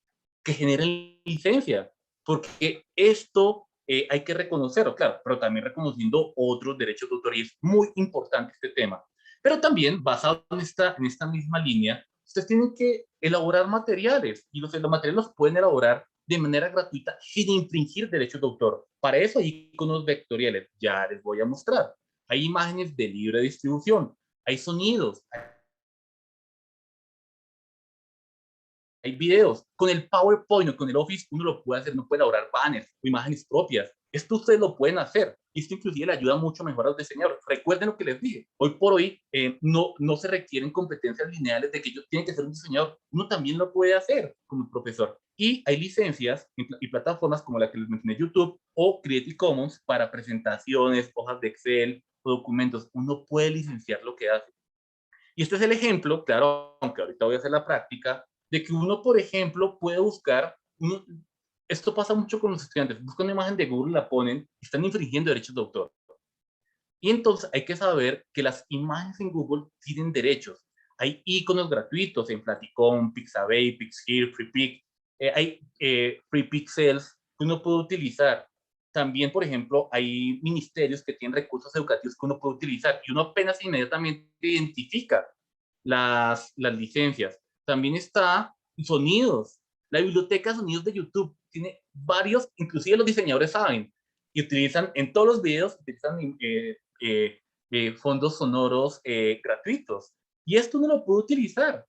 que generen licencia, porque esto hay que reconocerlo, claro, pero también reconociendo otros derechos de autor y es muy importante este tema. Pero también basado en esta misma línea, ustedes tienen que elaborar materiales y los materiales los pueden elaborar de manera gratuita sin infringir derechos de autor. Para eso hay iconos vectoriales, ya les voy a mostrar. Hay imágenes de libre distribución, hay sonidos, hay videos. Con el PowerPoint o con el Office uno lo puede hacer, uno puede elaborar banners o imágenes propias. Esto ustedes lo pueden hacer. Y esto inclusive le ayuda mucho mejor a los diseñadores. Recuerden lo que les dije. Hoy por hoy no se requieren competencias lineales de que yo tiene que ser un diseñador. Uno también lo puede hacer como profesor. Y hay licencias y plataformas como la que les mencioné, YouTube o Creative Commons para presentaciones, hojas de Excel o documentos. Uno puede licenciar lo que hace. Y este es el ejemplo, claro, aunque ahorita voy a hacer la práctica, de que uno, por ejemplo, puede buscar, esto pasa mucho con los estudiantes, buscan una imagen de Google, la ponen, están infringiendo derechos de autor. Y entonces hay que saber que las imágenes en Google tienen derechos. Hay iconos gratuitos en Platicom, Pixabay, Pixhere, FreePix, hay Free Pixels que uno puede utilizar. También, por ejemplo, hay ministerios que tienen recursos educativos que uno puede utilizar y uno apenas inmediatamente identifica las licencias. También está sonidos. La biblioteca de sonidos de YouTube tiene varios, inclusive los diseñadores saben, y utilizan en todos los videos, utilizan fondos sonoros gratuitos. Y esto uno lo puede utilizar.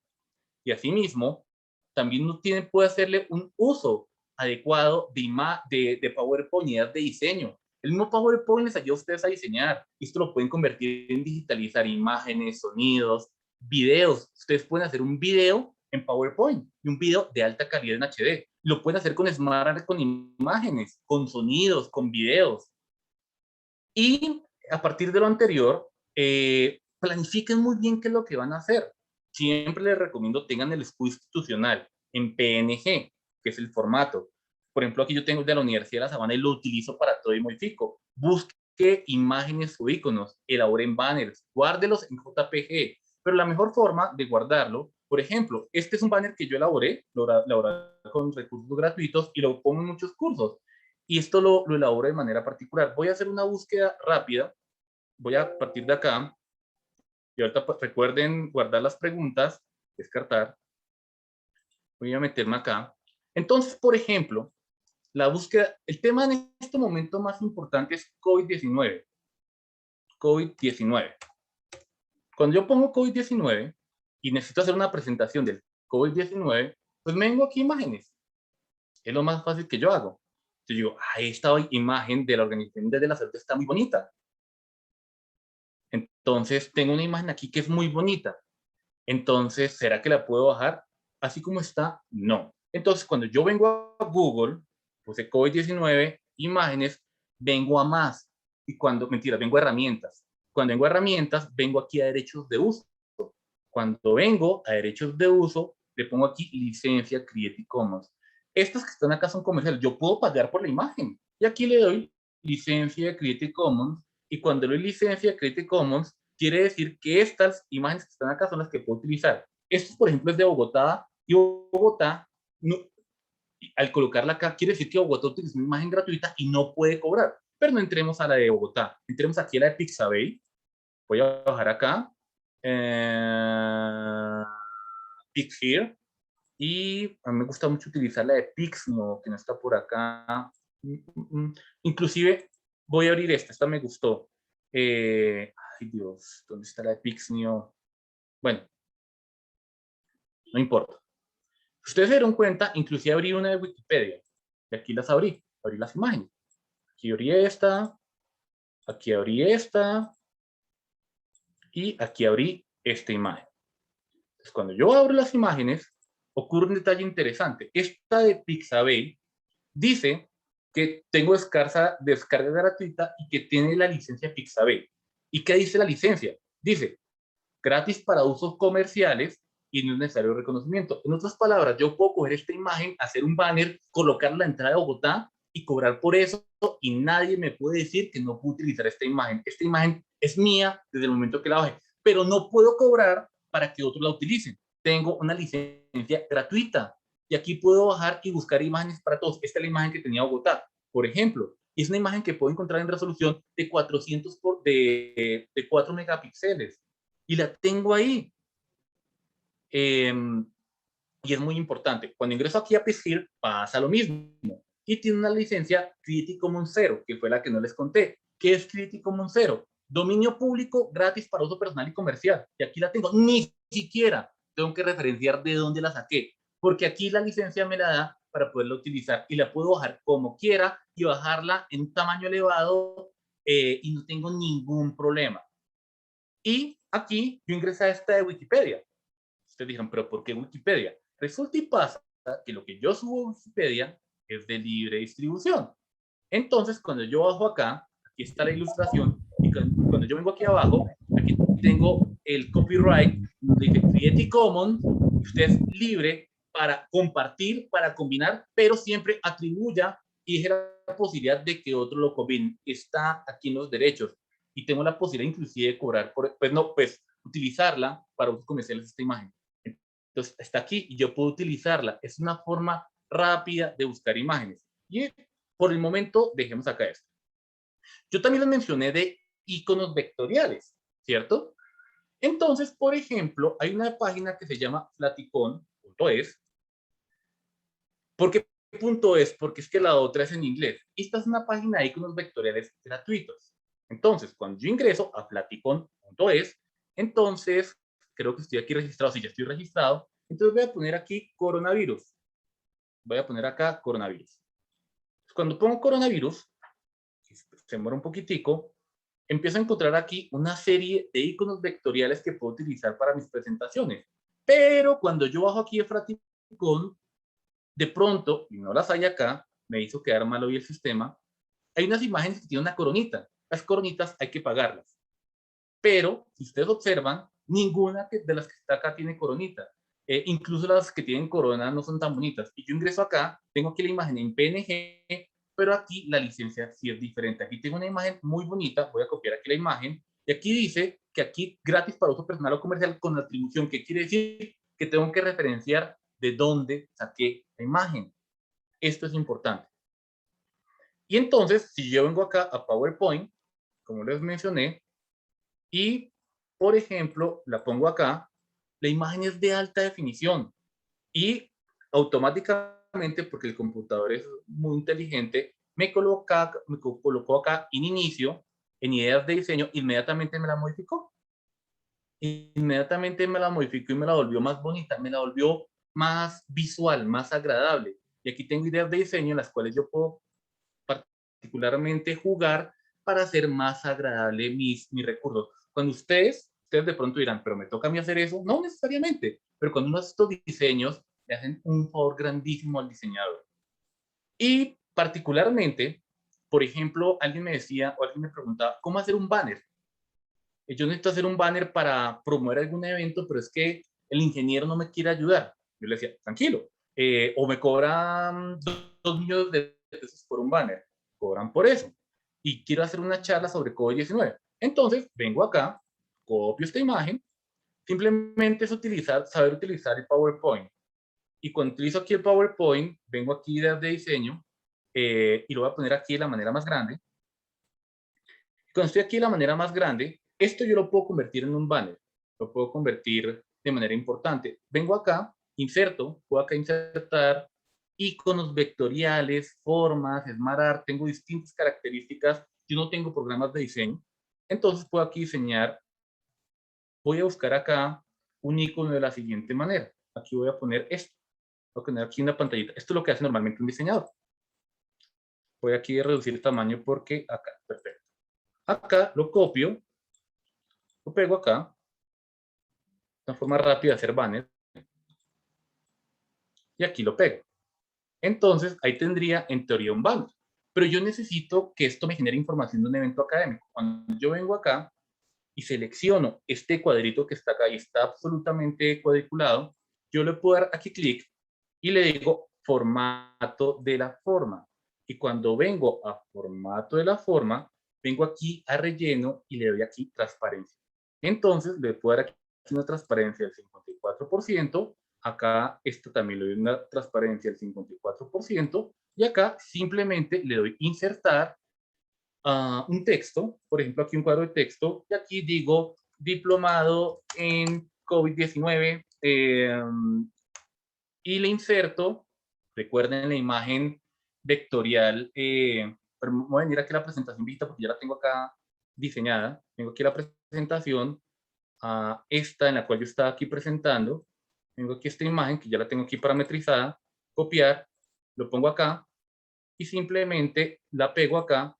Y asimismo, también uno puede hacerle un uso adecuado de PowerPoint y de diseño. El mismo PowerPoint les ayuda a ustedes a diseñar. Esto lo pueden convertir en digitalizar imágenes, sonidos, videos. Ustedes pueden hacer un video en PowerPoint y un video de alta calidad en HD. Lo pueden hacer con Smart Art, con imágenes, con sonidos, con videos. Y a partir de lo anterior, planifiquen muy bien qué es lo que van a hacer. Siempre les recomiendo tengan el escudo institucional en PNG, que es el formato. Por ejemplo, aquí yo tengo de la Universidad de La Sabana y lo utilizo para todo y modifico. Busque imágenes o iconos, elaboren banners, guárdelos en JPG. Pero la mejor forma de guardarlo, por ejemplo, este es un banner que yo elaboré con recursos gratuitos y lo pongo en muchos cursos. y esto lo elaboro de manera particular. Voy a hacer una búsqueda rápida, voy a partir de acá, y ahorita pues, recuerden guardar las preguntas, descartar, voy a meterme acá. Entonces, por ejemplo, la búsqueda, el tema en este momento más importante es COVID-19. COVID-19. Cuando yo pongo COVID-19 y necesito hacer una presentación del COVID-19, pues me vengo aquí a imágenes. Es lo más fácil que yo hago. Yo digo, esta imagen de la Organización Mundial de la Salud está muy bonita. Entonces, tengo una imagen aquí que es muy bonita. Entonces, ¿será que la puedo bajar así como está? No. Entonces, cuando yo vengo a Google, puse COVID-19, imágenes, vengo a más. Y cuando, mentira, vengo a herramientas. Cuando vengo a herramientas, vengo aquí a derechos de uso. Cuando vengo a derechos de uso, le pongo aquí licencia Creative Commons. Estas que están acá son comerciales. Yo puedo pagar por la imagen. Y aquí le doy licencia Creative Commons. Y cuando le doy licencia Creative Commons, quiere decir que estas imágenes que están acá son las que puedo utilizar. Esto, por ejemplo, es de Bogotá. Y Bogotá, no, al colocarla acá, quiere decir que Bogotá utiliza una imagen gratuita y no puede cobrar. Pero no entremos a la de Bogotá. Entremos aquí a la de Pixabay. Voy a bajar acá. Pix Here. Y a mí me gusta mucho utilizar la de Pixmo, que no está por acá. Inclusive voy a abrir esta me gustó. Ay Dios, ¿dónde está la de Pixmio? Bueno, no importa. Ustedes se dieron cuenta, inclusive abrí una de Wikipedia. Y aquí las abrí las imágenes. Aquí abrí esta, aquí abrí esta, y aquí abrí esta imagen. Entonces, cuando yo abro las imágenes, ocurre un detalle interesante. Esta de Pixabay dice que tengo descarga gratuita y que tiene la licencia Pixabay. ¿Y qué dice la licencia? Dice, gratis para usos comerciales y no es necesario reconocimiento. En otras palabras, yo puedo coger esta imagen, hacer un banner, colocar la entrada de Bogotá y cobrar por eso y nadie me puede decir que no puedo utilizar esta imagen. Esta imagen es mía desde el momento que la bajé, pero no puedo cobrar para que otros la utilicen. Tengo una licencia gratuita y aquí puedo bajar y buscar imágenes para todos. Esta es la imagen que tenía Bogotá, por ejemplo. Es una imagen que puedo encontrar en resolución de 400 de 4 megapíxeles y la tengo ahí. Y es muy importante. Cuando ingreso aquí a Pixir pasa lo mismo. Y tiene una licencia Creative Commons 0, que fue la que no les conté. ¿Qué es Creative Commons 0? Dominio público gratis para uso personal y comercial. Y aquí la tengo. Ni siquiera tengo que referenciar de dónde la saqué. Porque aquí la licencia me la da para poderla utilizar. Y la puedo bajar como quiera y bajarla en un tamaño elevado y no tengo ningún problema. Y aquí yo ingresé a esta de Wikipedia. Ustedes dijeron, pero ¿por qué Wikipedia? Resulta y pasa que lo que yo subo a Wikipedia es de libre distribución. Entonces, cuando yo bajo acá, aquí está la ilustración, y cuando yo vengo aquí abajo, aquí tengo el copyright, donde dice Creative Commons, y usted es libre para compartir, para combinar, pero siempre atribuya y deje la posibilidad de que otro lo combine. Está aquí en los derechos. Y tengo la posibilidad inclusive de cobrar, pues utilizarla para usos comerciales esta imagen. Entonces, está aquí y yo puedo utilizarla. Es una forma rápida de buscar imágenes. Y por el momento, dejemos acá esto. Yo también les mencioné de iconos vectoriales, ¿cierto? Entonces, por ejemplo, hay una página que se llama flaticon.es. ¿Por qué .es? Porque es que la otra es en inglés. Esta es una página de iconos vectoriales gratuitos. Entonces, cuando yo ingreso a flaticon.es, entonces, creo que estoy aquí registrado. Si ya estoy registrado, entonces voy a poner aquí coronavirus. Voy a poner acá coronavirus. Cuando pongo coronavirus, se demora un poquitico, empiezo a encontrar aquí una serie de iconos vectoriales que puedo utilizar para mis presentaciones. Pero cuando yo bajo aquí de Flaticon, de pronto, y no las hay acá, me hizo quedar mal hoy el sistema, hay unas imágenes que tienen una coronita. Las coronitas hay que pagarlas. Pero, si ustedes observan, ninguna de las que está acá tiene coronita. Incluso las que tienen corona no son tan bonitas. Y yo ingreso acá, tengo aquí la imagen en PNG, pero aquí la licencia sí es diferente. Aquí tengo una imagen muy bonita, voy a copiar aquí la imagen, y aquí dice que aquí gratis para uso personal o comercial con atribución, que quiere decir que tengo que referenciar de dónde saqué la imagen. Esto es importante. Y entonces, si yo vengo acá a PowerPoint, como les mencioné, y, por ejemplo, la pongo acá, la imagen es de alta definición y automáticamente, porque el computador es muy inteligente, colocó acá en inicio, en ideas de diseño, inmediatamente me la modificó. Inmediatamente me la modificó y me la volvió más bonita, me la volvió más visual, más agradable. Y aquí tengo ideas de diseño en las cuales yo puedo particularmente jugar para hacer más agradable mis recursos. Cuando ustedes de pronto dirán, pero me toca a mí hacer eso, no necesariamente, pero cuando uno hace estos diseños, le hacen un favor grandísimo al diseñador. Y particularmente, por ejemplo, alguien me decía o alguien me preguntaba, ¿cómo hacer un banner? Yo necesito hacer un banner para promover algún evento, pero es que el ingeniero no me quiere ayudar. Yo le decía, tranquilo, o me cobran 2 millones de pesos por un banner, cobran por eso. Y quiero hacer una charla sobre COVID-19. Entonces, vengo acá, copio esta imagen, simplemente es saber utilizar el PowerPoint. Y cuando utilizo aquí el PowerPoint, vengo aquí de diseño y lo voy a poner aquí de la manera más grande. Cuando estoy aquí de la manera más grande, esto yo lo puedo convertir en un banner, lo puedo convertir de manera importante. Vengo acá, puedo acá insertar iconos vectoriales, formas, Smart Art, tengo distintas características. Yo no tengo programas de diseño, entonces puedo aquí diseñar. Voy a buscar acá un icono de la siguiente manera. Aquí voy a poner esto, voy a poner aquí una pantallita. Esto es lo que hace normalmente un diseñador. Voy aquí a reducir el tamaño porque acá, perfecto. Acá lo copio, lo pego acá, una forma rápida de hacer banner, y aquí lo pego. Entonces, ahí tendría en teoría un banner. Pero yo necesito que esto me genere información de un evento académico. Cuando yo vengo acá y selecciono este cuadrito que está acá y está absolutamente cuadriculado, yo le puedo dar aquí clic y le digo formato de la forma. Y cuando vengo a formato de la forma, vengo aquí a relleno y le doy aquí transparencia. Entonces, le puedo dar aquí una transparencia del 54%. Acá esto también le doy una transparencia del 54%. Y acá simplemente le doy insertar un texto, por ejemplo, aquí un cuadro de texto, y aquí digo diplomado en COVID-19 y le inserto, recuerden la imagen vectorial, pero voy a venir aquí a la presentación vista porque ya la tengo acá diseñada, tengo aquí la presentación, esta en la cual yo estaba aquí presentando, tengo aquí esta imagen que ya la tengo aquí parametrizada, copiar, lo pongo acá y simplemente la pego acá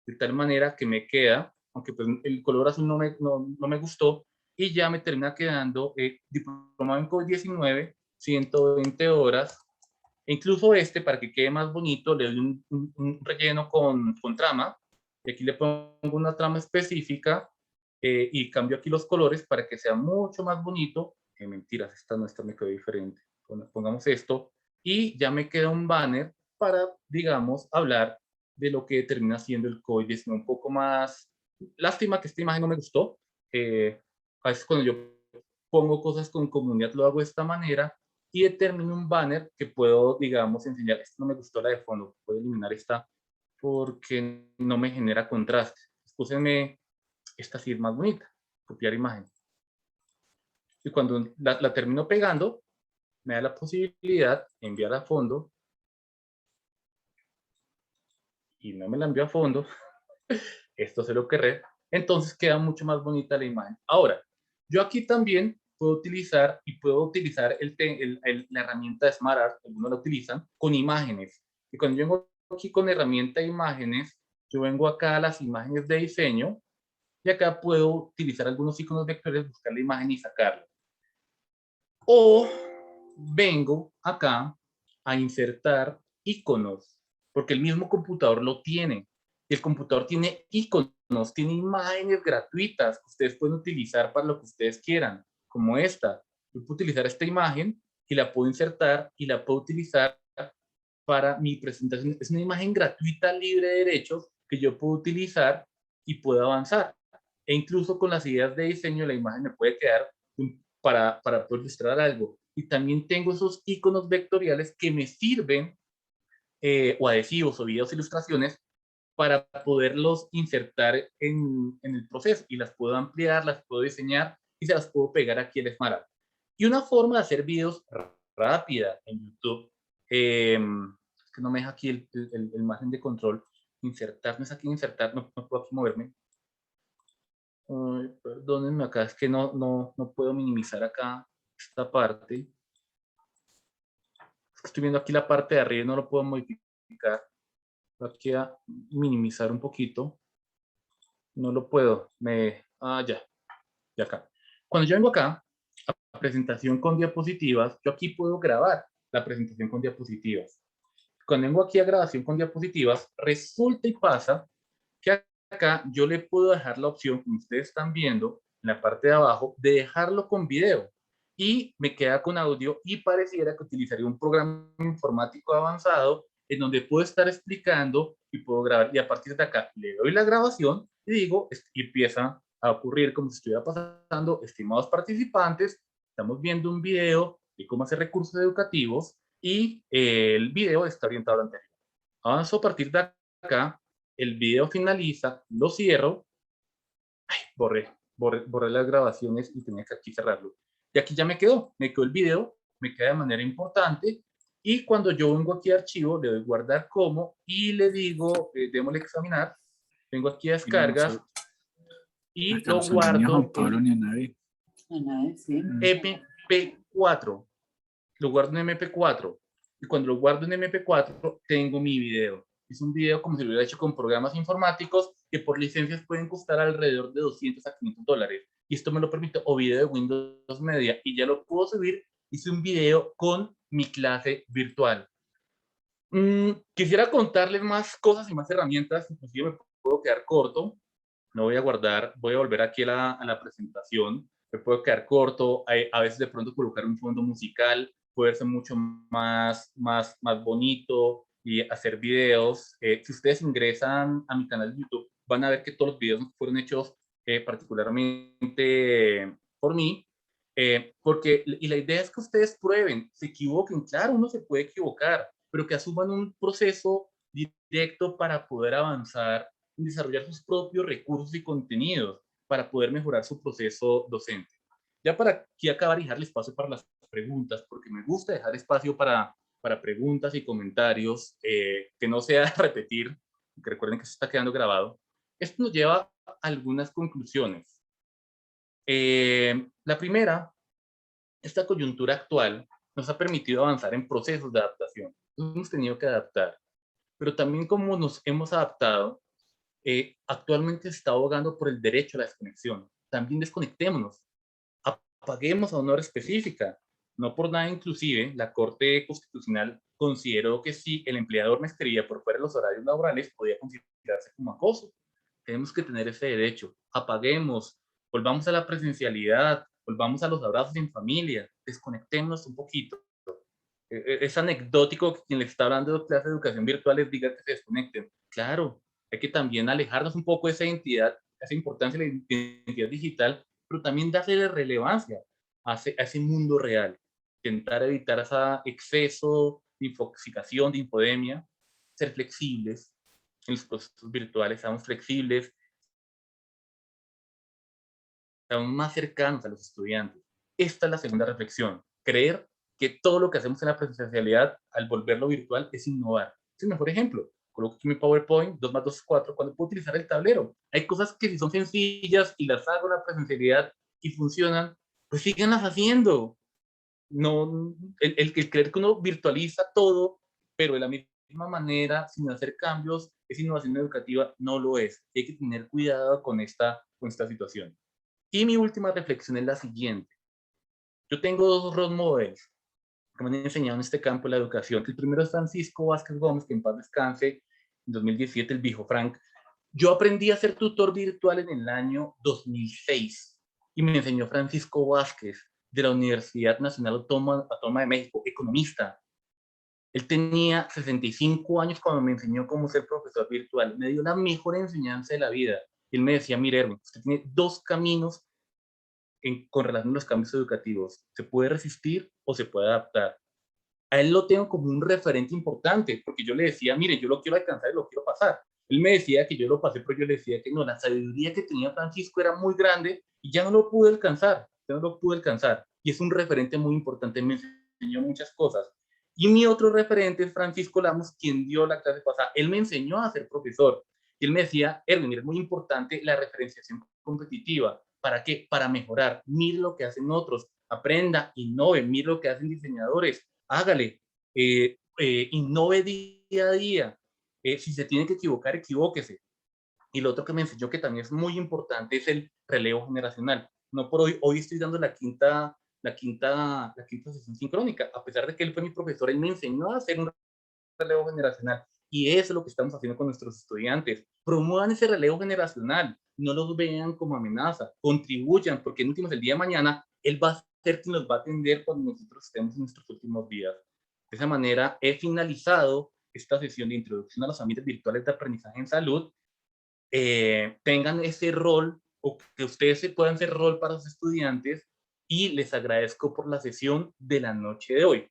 de tal manera que me queda, aunque pues el color azul no me gustó, y ya me termina quedando diplomado en COVID-19, 120 horas, e incluso este, para que quede más bonito, le doy un relleno con trama, y aquí le pongo una trama específica, y cambio aquí los colores para que sea mucho más bonito. Mentiras, esta no, esta me quedó diferente. Pongamos esto, y ya me queda un banner para, digamos, hablar de lo que termina siendo el COVID-19 un poco más. Lástima que esta imagen no me gustó. A veces cuando yo pongo cosas con comunidad lo hago de esta manera y determino un banner que puedo, digamos, enseñar. Esto no me gustó la de fondo, puedo eliminar esta porque no me genera contraste. Púseme esta sí es más bonita, copiar imagen. Y cuando la termino pegando, me da la posibilidad de enviar a fondo y no me la envió a fondo. Esto se lo querré, entonces queda mucho más bonita la imagen. Ahora, yo aquí también puedo utilizar la herramienta de Smart Art, algunos la utilizan, con imágenes. Y cuando yo vengo aquí con herramienta de imágenes, yo vengo acá a las imágenes de diseño y acá puedo utilizar algunos iconos vectores, buscar la imagen y sacarla. O vengo acá a insertar iconos, porque el mismo computador lo tiene. El computador tiene iconos, tiene imágenes gratuitas que ustedes pueden utilizar para lo que ustedes quieran, como esta. Yo puedo utilizar esta imagen y la puedo insertar y la puedo utilizar para mi presentación. Es una imagen gratuita, libre de derechos, que yo puedo utilizar y puedo avanzar. E incluso con las ideas de diseño, la imagen me puede quedar para poder ilustrar algo. Y también tengo esos iconos vectoriales que me sirven, o adhesivos o videos, ilustraciones, para poderlos insertar en el proceso y las puedo ampliar, las puedo diseñar y se las puedo pegar aquí al Smart App. Y una forma de hacer videos rápida en YouTube, es que no me deja aquí el margen de control, insertar, no es aquí insertar, no puedo aquí moverme. Perdónenme acá, es que no puedo minimizar acá esta parte. Estoy viendo aquí la parte de arriba y no lo puedo modificar. Aquí a minimizar un poquito. No lo puedo. Ya acá. Cuando yo vengo acá, a presentación con diapositivas, yo aquí puedo grabar la presentación con diapositivas. Cuando vengo aquí a grabación con diapositivas, resulta y pasa que acá yo le puedo dejar la opción, como ustedes están viendo, en la parte de abajo, de dejarlo con video. Y me queda con audio y pareciera que utilizaría un programa informático avanzado en donde puedo estar explicando y puedo grabar. Y a partir de acá le doy la grabación y digo, y empieza a ocurrir como si estuviera pasando, estimados participantes, estamos viendo un video de cómo hacer recursos educativos y el video está orientado a lo anterior. Avanzo a partir de acá, el video finaliza, lo cierro, borré las grabaciones y tenía que aquí cerrarlo. Y aquí ya me quedó el video, me queda de manera importante. Y cuando yo vengo aquí a archivo, le doy guardar como y le digo, démosle examinar, vengo aquí a descargas y lo guardo en MP4. Lo guardo en MP4. Y cuando lo guardo en MP4, tengo mi video. Es un video como si lo hubiera hecho con programas informáticos que por licencias pueden costar alrededor de $200 a $500. Y esto me lo permite, o video de Windows Media, y ya lo puedo subir. Hice un video con mi clase virtual. Quisiera contarles más cosas y más herramientas, inclusive me puedo quedar corto. No voy a guardar, voy a volver aquí a la presentación. Me puedo quedar corto, a veces de pronto colocar un fondo musical puede ser mucho más bonito y hacer videos. Si ustedes ingresan a mi canal de YouTube, van a ver que todos los videos fueron hechos particularmente por mí, y la idea es que ustedes prueben, se equivoquen, claro, uno se puede equivocar, pero que asuman un proceso directo para poder avanzar en desarrollar sus propios recursos y contenidos para poder mejorar su proceso docente. Ya para aquí acabar y dejarle espacio para las preguntas, porque me gusta dejar espacio para preguntas y comentarios, que no sea repetir, que recuerden que se está quedando grabado. Esto nos lleva a algunas conclusiones. La primera, esta coyuntura actual nos ha permitido avanzar en procesos de adaptación. Nos hemos tenido que adaptar, pero también como nos hemos adaptado, actualmente se está abogando por el derecho a la desconexión. También desconectémonos, apaguemos a una hora específica. No por nada, inclusive, la Corte Constitucional consideró que si el empleador me escribía por fuera de los horarios laborales, podía considerarse como acoso. Tenemos que tener ese derecho. Apaguemos, volvamos a la presencialidad, volvamos a los abrazos en familia, desconectémonos un poquito. Es anecdótico que quien les está hablando de clases de educación virtual les diga que se desconecten. Claro, hay que también alejarnos un poco de esa identidad, esa importancia de la identidad digital, pero también darle relevancia a ese mundo real. Intentar evitar ese exceso de infoxicación, de infodemia, ser flexibles en los procesos virtuales, seamos flexibles, seamos más cercanos a los estudiantes. Esta es la segunda reflexión, creer que todo lo que hacemos en la presencialidad al volverlo virtual es innovar. Es el mejor ejemplo. Coloco aquí mi PowerPoint, 2 más 2 es 4, cuando puedo utilizar el tablero. Hay cosas que si son sencillas y las hago en la presencialidad y funcionan, pues síganlas haciendo. No, el creer que uno virtualiza todo, pero de la misma manera, sin hacer cambios, es innovación educativa, no lo es. Hay que tener cuidado con esta situación. Y mi última reflexión es la siguiente. Yo tengo dos role models que me han enseñado en este campo de la educación. El primero es Francisco Vázquez Gómez, que en paz descanse, en 2017, el viejo Frank. Yo aprendí a ser tutor virtual en el año 2006 y me enseñó Francisco Vázquez de la Universidad Nacional Autónoma de México, economista. Él tenía 65 años cuando me enseñó cómo ser profesor virtual. Me dio la mejor enseñanza de la vida. Él me decía, mire, Erwin, usted tiene dos caminos con relación a los cambios educativos. Se puede resistir o se puede adaptar. A él lo tengo como un referente importante, porque yo le decía, mire, yo lo quiero alcanzar y lo quiero pasar. Él me decía que yo lo pasé, pero yo le decía que no, la sabiduría que tenía Francisco era muy grande y ya no lo pude alcanzar, ya no lo pude alcanzar. Y es un referente muy importante, me enseñó muchas cosas. Y mi otro referente es Francisco Lamos, quien dio la clase pasada. Él me enseñó a ser profesor. Y él me decía, Erwin, es muy importante la referenciación competitiva. ¿Para qué? Para mejorar. Mire lo que hacen otros, aprenda, innove, mire lo que hacen diseñadores, hágale, innove día a día. Si se tiene que equivocar, equivóquese. Y lo otro que me enseñó que también es muy importante es el relevo generacional. No por hoy estoy dando la quinta sesión sincrónica. A pesar de que él fue mi profesor, él me enseñó a hacer un relevo generacional. Y eso es lo que estamos haciendo con nuestros estudiantes. Promuevan ese relevo generacional. No los vean como amenaza. Contribuyan, porque en últimos, el día de mañana, él va a ser quien nos va a atender cuando nosotros estemos en nuestros últimos días. De esa manera, he finalizado esta sesión de introducción a los ambientes virtuales de aprendizaje en salud. Tengan ese rol o que ustedes se puedan hacer rol para los estudiantes y les agradezco por la sesión de la noche de hoy.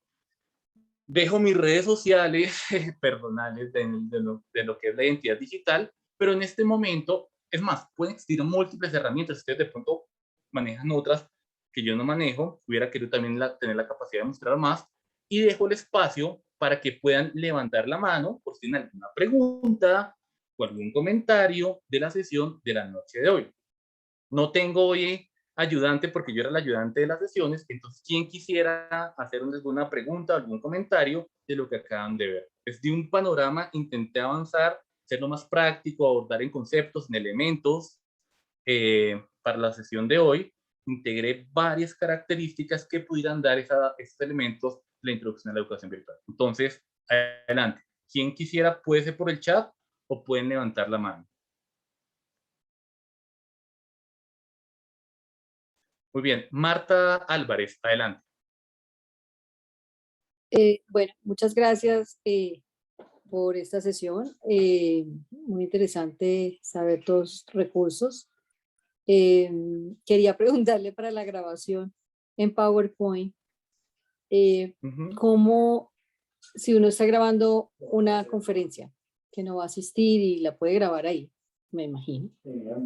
Dejo mis redes sociales personales de lo que es la identidad digital, pero en este momento, es más, pueden existir múltiples herramientas. Ustedes de pronto manejan otras que yo no manejo, hubiera querido también tener la capacidad de mostrar más, y dejo el espacio para que puedan levantar la mano por si tienen alguna pregunta o algún comentario de la sesión de la noche de hoy. No tengo hoy ayudante porque yo era el ayudante de las sesiones, entonces quien quisiera hacer alguna pregunta, algún comentario de lo que acaban de ver. Desde un panorama intenté avanzar, ser lo más práctico, abordar en conceptos, en elementos. Para la sesión de hoy, integré varias características que pudieran dar esos elementos de la introducción a la educación virtual. Entonces, adelante. Quien quisiera puede ser por el chat o pueden levantar la mano. Muy bien. Marta Álvarez, adelante. Bueno, muchas gracias por esta sesión. Muy interesante saber todos los recursos. Quería preguntarle para la grabación en PowerPoint, cómo, si uno está grabando una conferencia que no va a asistir y la puede grabar ahí, me imagino.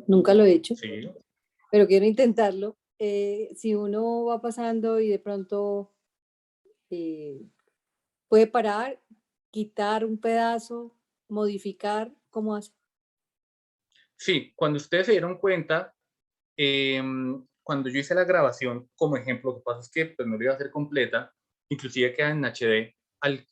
Nunca lo he hecho, Sí. pero quiero intentarlo. Si uno va pasando y de pronto puede parar, quitar un pedazo, modificar, ¿cómo hace? Sí, cuando ustedes se dieron cuenta, cuando yo hice la grabación, como ejemplo, lo que pasa es que pues, no lo iba a hacer completa, inclusive queda en HD.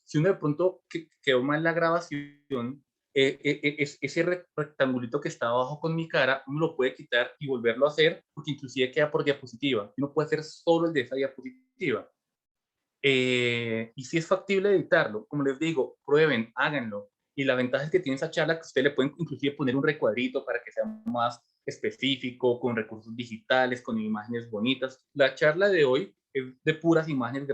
Si uno de pronto quedó mal la grabación, ese rectangulito que está abajo con mi cara, uno lo puede quitar y volverlo a hacer, porque inclusive queda por diapositiva. Uno puede hacer solo el de esa diapositiva. Y si es factible editarlo, como les digo, prueben, háganlo. Y la ventaja es que tiene esa charla que ustedes le pueden inclusive poner un recuadrito para que sea más específico, con recursos digitales, con imágenes bonitas. La charla de hoy es de puras imágenes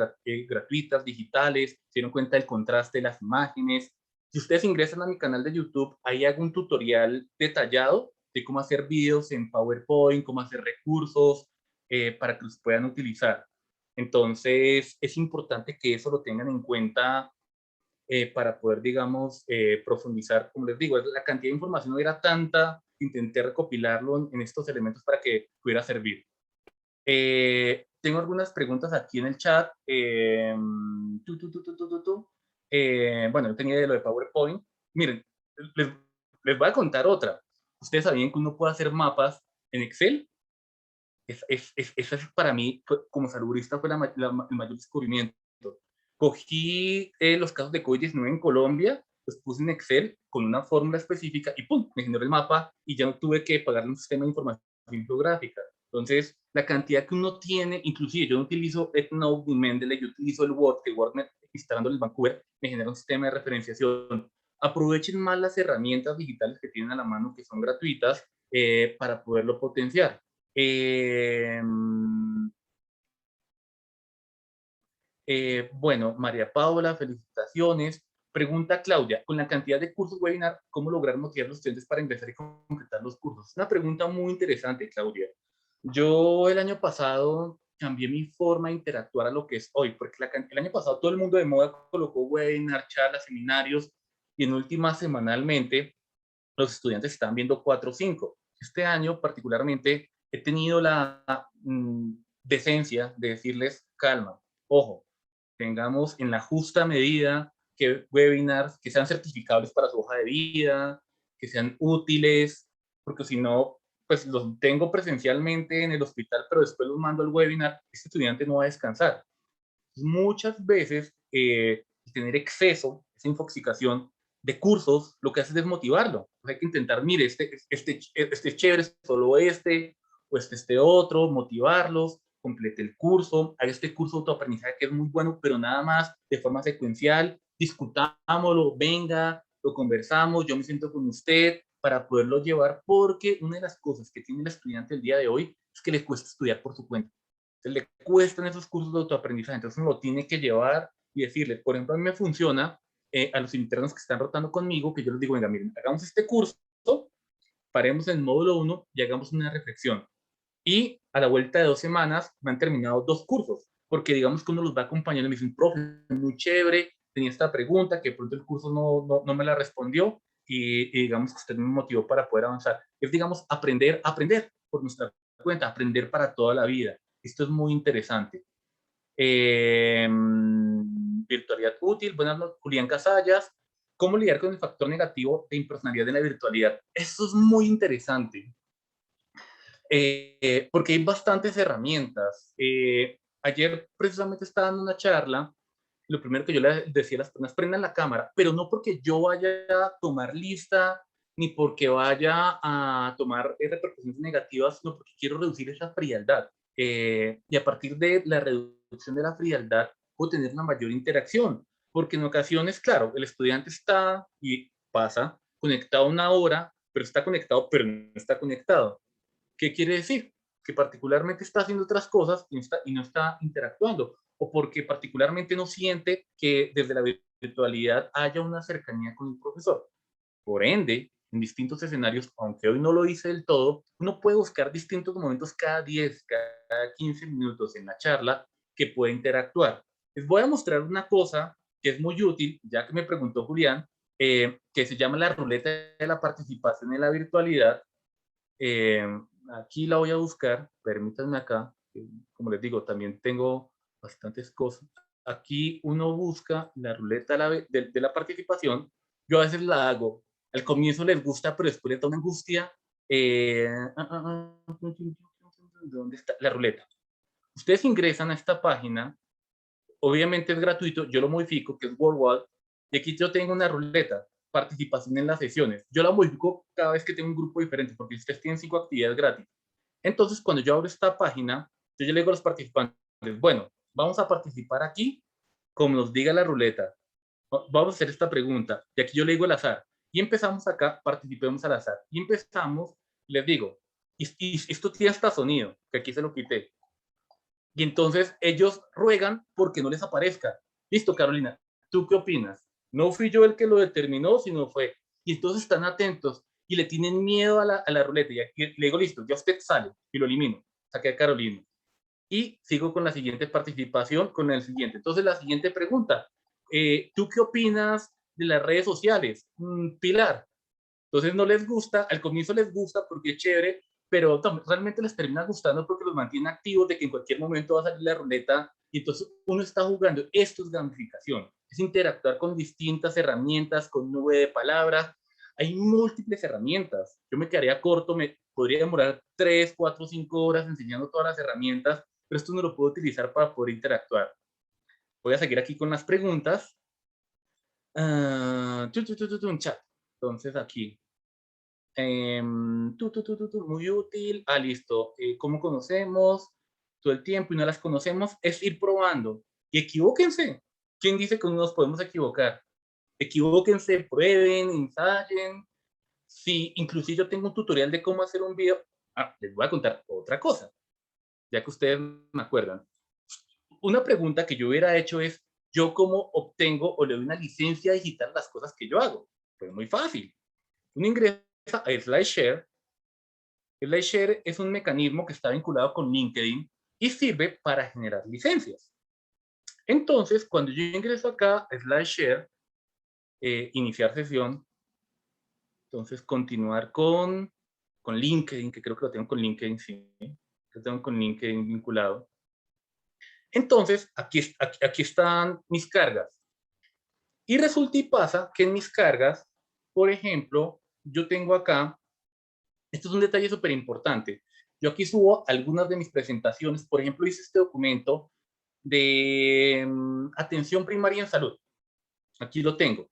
gratuitas, digitales, se dieron cuenta del contraste de las imágenes. Si ustedes ingresan a mi canal de YouTube, ahí hago un tutorial detallado de cómo hacer videos en PowerPoint, cómo hacer recursos, para que los puedan utilizar. Entonces, es importante que eso lo tengan en cuenta para poder, digamos, profundizar. Como les digo, la cantidad de información no era tanta, intenté recopilarlo en estos elementos para que pudiera servir. Tengo algunas preguntas aquí en el chat. Bueno, yo tenía de lo de PowerPoint. Miren, les, les voy a contar otra. ¿Ustedes sabían que uno puede hacer mapas en Excel? Esa para mí, como saludista, fue el mayor descubrimiento. Cogí los casos de COVID-19 en Colombia, los puse en Excel con una fórmula específica y ¡pum! Me generó el mapa y ya no tuve que pagarle un sistema de información geográfica. Entonces, la cantidad que uno tiene, inclusive yo no utilizo EndNote ni Mendeley, yo utilizo el Word, que Word instalando el Vancouver me genera un sistema de referenciación. Aprovechen más las herramientas digitales que tienen a la mano, que son gratuitas, para poderlo potenciar. Bueno, María Paula, felicitaciones. Pregunta Claudia, con la cantidad de cursos webinar, ¿cómo lograr motivar a los estudiantes para empezar y completar los cursos? Una pregunta muy interesante, Claudia. Yo el año pasado cambié mi forma de interactuar a lo que es hoy, porque el año pasado todo el mundo de moda colocó webinar, charlas, seminarios, y en última semanalmente los estudiantes están viendo 4 o 5. Este año particularmente he tenido la decencia de decirles, calma, ojo, tengamos en la justa medida que webinars que sean certificables para su hoja de vida, que sean útiles, porque si no, pues los tengo presencialmente en el hospital, pero después los mando al webinar, este estudiante no va a descansar. Muchas veces tener exceso, esa infoxicación de cursos, lo que hace es desmotivarlo. Pues hay que intentar, mire, este es chévere, solo o este otro, motivarlos, complete el curso, haga este curso de autoaprendizaje que es muy bueno, pero nada más de forma secuencial, discutámoslo, venga, lo conversamos, yo me siento con usted para poderlo llevar, porque una de las cosas que tiene el estudiante el día de hoy es que le cuesta estudiar por su cuenta. Le cuestan esos cursos de autoaprendizaje, entonces uno lo tiene que llevar y decirle, por ejemplo, a mí me funciona a los internos que están rotando conmigo, que yo les digo, venga, miren, hagamos este curso, paremos en el módulo 1 y hagamos una reflexión. Y a la vuelta de 2 semanas me han terminado 2 cursos, porque digamos que uno los va acompañando y me dicen, profe, muy chévere, tenía esta pregunta, que de pronto el curso no me la respondió, y digamos que usted me motivó para poder avanzar. Es, digamos, aprender por nuestra cuenta, aprender para toda la vida. Esto es muy interesante. Virtualidad útil, buenas noches, Julián Casallas. ¿Cómo lidiar con el factor negativo de impersonalidad en la virtualidad? Esto es muy interesante, porque hay bastantes herramientas. Ayer precisamente estaba dando una charla, lo primero que yo le decía a las personas, prendan la cámara, pero no porque yo vaya a tomar lista, ni porque vaya a tomar repercusiones negativas, sino porque quiero reducir esa frialdad. Y a partir de la reducción de la frialdad, puedo tener una mayor interacción, porque en ocasiones, claro, el estudiante está y pasa conectado una hora, pero está conectado, pero no está conectado. ¿Qué quiere decir? Que particularmente está haciendo otras cosas y no está interactuando, o porque particularmente no siente que desde la virtualidad haya una cercanía con el profesor. Por ende, en distintos escenarios, aunque hoy no lo hice del todo, uno puede buscar distintos momentos cada 10, cada 15 minutos en la charla que puede interactuar. Les voy a mostrar una cosa que es muy útil, ya que me preguntó Julián, que se llama la ruleta de la participación en la virtualidad. Eh, Aquí la voy a buscar, permítanme acá, como les digo, también tengo bastantes cosas. Aquí uno busca la ruleta de la participación. Yo a veces la hago, al comienzo les gusta, pero después les da una angustia. ¿Dónde está la ruleta? Ustedes ingresan a esta página, obviamente es gratuito, yo lo modifico, que es WordWall, y aquí yo tengo una ruleta, participación en las sesiones. Yo la modifico cada vez que tengo un grupo diferente, porque ustedes tienen 5 actividades gratis. Entonces, cuando yo abro esta página, yo le digo a los participantes, bueno, vamos a participar aquí, como nos diga la ruleta. Vamos a hacer esta pregunta, y aquí yo le digo el azar. Y empezamos acá, participemos al azar. Y empezamos, les digo, y esto tiene hasta sonido, que aquí se lo quité. Y entonces ellos ruegan porque no les aparezca. Listo, Carolina, ¿tú qué opinas? No fui yo el que lo determinó, sino fue. Y entonces están atentos y le tienen miedo a la ruleta. Y le digo, listo, ya usted sale y lo elimino. Saqué a Carolina. Y sigo con la siguiente participación, con el siguiente. Entonces, la siguiente pregunta. ¿Tú qué opinas de las redes sociales? Pilar. Entonces no les gusta, al comienzo les gusta porque es chévere, pero realmente les termina gustando porque los mantiene activos de que en cualquier momento va a salir la ruleta y entonces uno está jugando. Esto es gamificación, es interactuar con distintas herramientas, con nube de palabras. Hay múltiples herramientas. Yo me quedaría corto, me podría demorar 3, 4, 5 horas enseñando todas las herramientas, pero esto no lo puedo utilizar para poder interactuar. Voy a seguir aquí con las preguntas. Un chat. Entonces aquí, muy útil. Listo. ¿Cómo conocemos? Todo el tiempo y no las conocemos. Es ir probando. Y equivóquense. ¿Quién dice que no nos podemos equivocar? Equivóquense, prueben, ensayen. Si inclusive yo tengo un tutorial de cómo hacer un video, les voy a contar otra cosa, ya que ustedes me acuerdan. Una pregunta que yo hubiera hecho es, ¿yo cómo obtengo o le doy una licencia digital a las cosas que yo hago? Pues muy fácil. Uno ingresa a SlideShare. SlideShare es un mecanismo que está vinculado con LinkedIn y sirve para generar licencias. Entonces, cuando yo ingreso acá a SlideShare, iniciar sesión, Entonces, continuar con LinkedIn, que creo que lo tengo con LinkedIn, sí. Lo tengo con LinkedIn vinculado. Entonces, aquí están mis cargas. Y resulta y pasa que en mis cargas, por ejemplo, yo tengo acá, esto es un detalle súper importante. Yo aquí subo algunas de mis presentaciones. Por ejemplo, hice este documento de atención primaria en salud. Aquí lo tengo.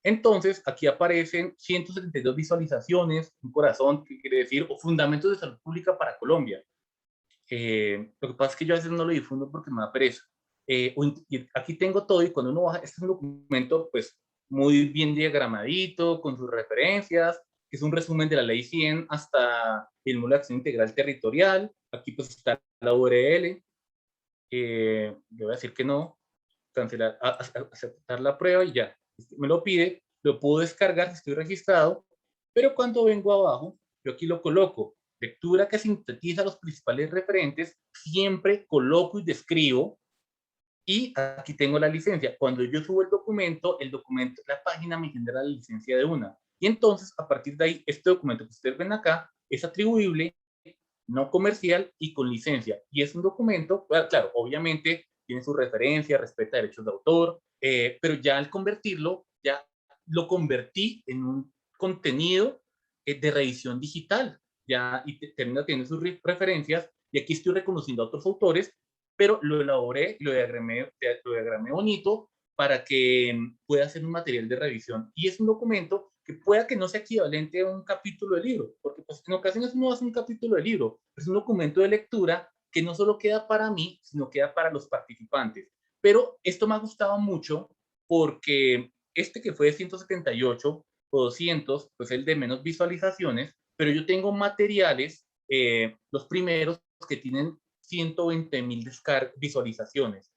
Entonces, aquí aparecen 172 visualizaciones, un corazón, que quiere decir, o fundamentos de salud pública para Colombia. Lo que pasa es que yo a veces no lo difundo porque me da pereza. Y aquí tengo todo y cuando uno baja, este es un documento pues muy bien diagramadito, con sus referencias, que es un resumen de la ley 100 hasta el módulo de acción integral territorial. Aquí pues está la URL. Yo voy a decir que no, cancelar, aceptar la prueba y ya. Me lo pide, lo puedo descargar si estoy registrado, pero cuando vengo abajo, yo aquí lo coloco. Lectura que sintetiza los principales referentes, siempre coloco y describo, y aquí tengo la licencia. Cuando yo subo el documento, la página me genera la licencia de una. Y entonces, a partir de ahí, este documento que ustedes ven acá es atribuible, no comercial y con licencia. Y es un documento, claro, obviamente tiene su referencia, respeta derechos de autor, pero ya al convertirlo, ya lo convertí en un contenido de revisión digital, ya y termina teniendo sus referencias, y aquí estoy reconociendo a otros autores, pero lo elaboré, lo diagramé bonito para que pueda ser un material de revisión. Y es un documento que pueda que no sea equivalente a un capítulo de libro, porque pues, en ocasiones no hace un capítulo de libro, es un documento de lectura que no solo queda para mí, sino queda para los participantes. Pero esto me ha gustado mucho porque este que fue de 178 o 200, pues el de menos visualizaciones, pero yo tengo materiales, los primeros que tienen 120,000 visualizaciones.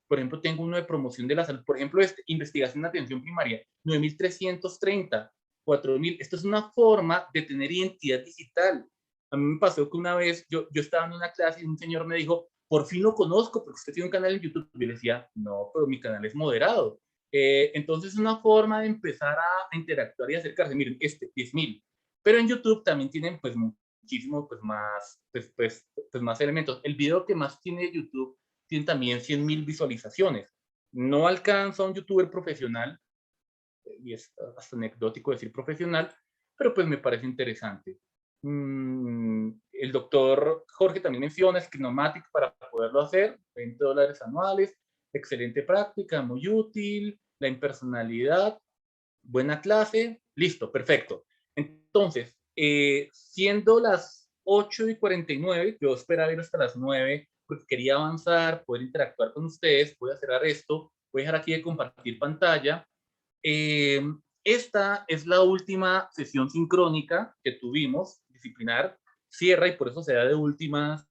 Por ejemplo, tengo uno de promoción de la salud, por ejemplo, investigación de atención primaria, 9,330, 4,000. Esto es una forma de tener identidad digital. A mí me pasó que una vez yo estaba en una clase y un señor me dijo, por fin lo conozco porque usted tiene un canal en YouTube. Yo le decía, no, pero mi canal es moderado. Entonces es una forma de empezar a interactuar y acercarse. Miren, 10,000. Pero en YouTube también tienen pues muchísimo pues más elementos. El video que más tiene YouTube tiene también 100,000 visualizaciones. No alcanza a un youtuber profesional, y es hasta anecdótico decir profesional, pero pues me parece interesante. El doctor Jorge también menciona Screenmatic para poderlo hacer, $20 anuales, excelente práctica, muy útil, la impersonalidad, buena clase, listo, perfecto. Entonces, siendo las 8:49, yo esperaba ir hasta las 9 porque quería avanzar, poder interactuar con ustedes. Voy a cerrar esto, voy a dejar aquí de compartir pantalla. Eh, Esta es la última sesión sincrónica que tuvimos, disciplinar, cierra y por eso se da de últimas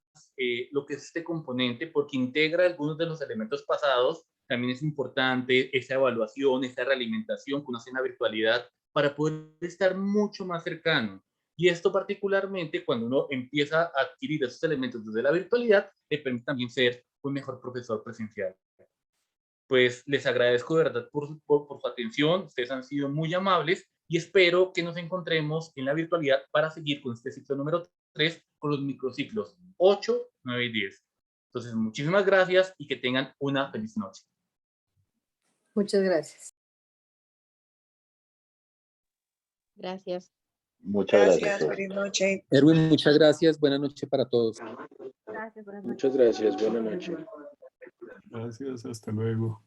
lo que es este componente, porque integra algunos de los elementos pasados. También es importante esa evaluación, esa realimentación que uno hace en la virtualidad para poder estar mucho más cercano. Y esto particularmente cuando uno empieza a adquirir esos elementos desde la virtualidad, le permite también ser un mejor profesor presencial. Pues les agradezco de verdad por su atención, ustedes han sido muy amables y espero que nos encontremos en la virtualidad para seguir con este ciclo número 3 con los microciclos 8, 9 y 10. Entonces, muchísimas gracias y que tengan una feliz noche. Muchas gracias. Gracias. Muchas gracias. Feliz noche. Erwin, muchas gracias. Buenas noches para todos. Gracias, buenas noches. Muchas gracias. Buenas noches. Gracias, hasta luego.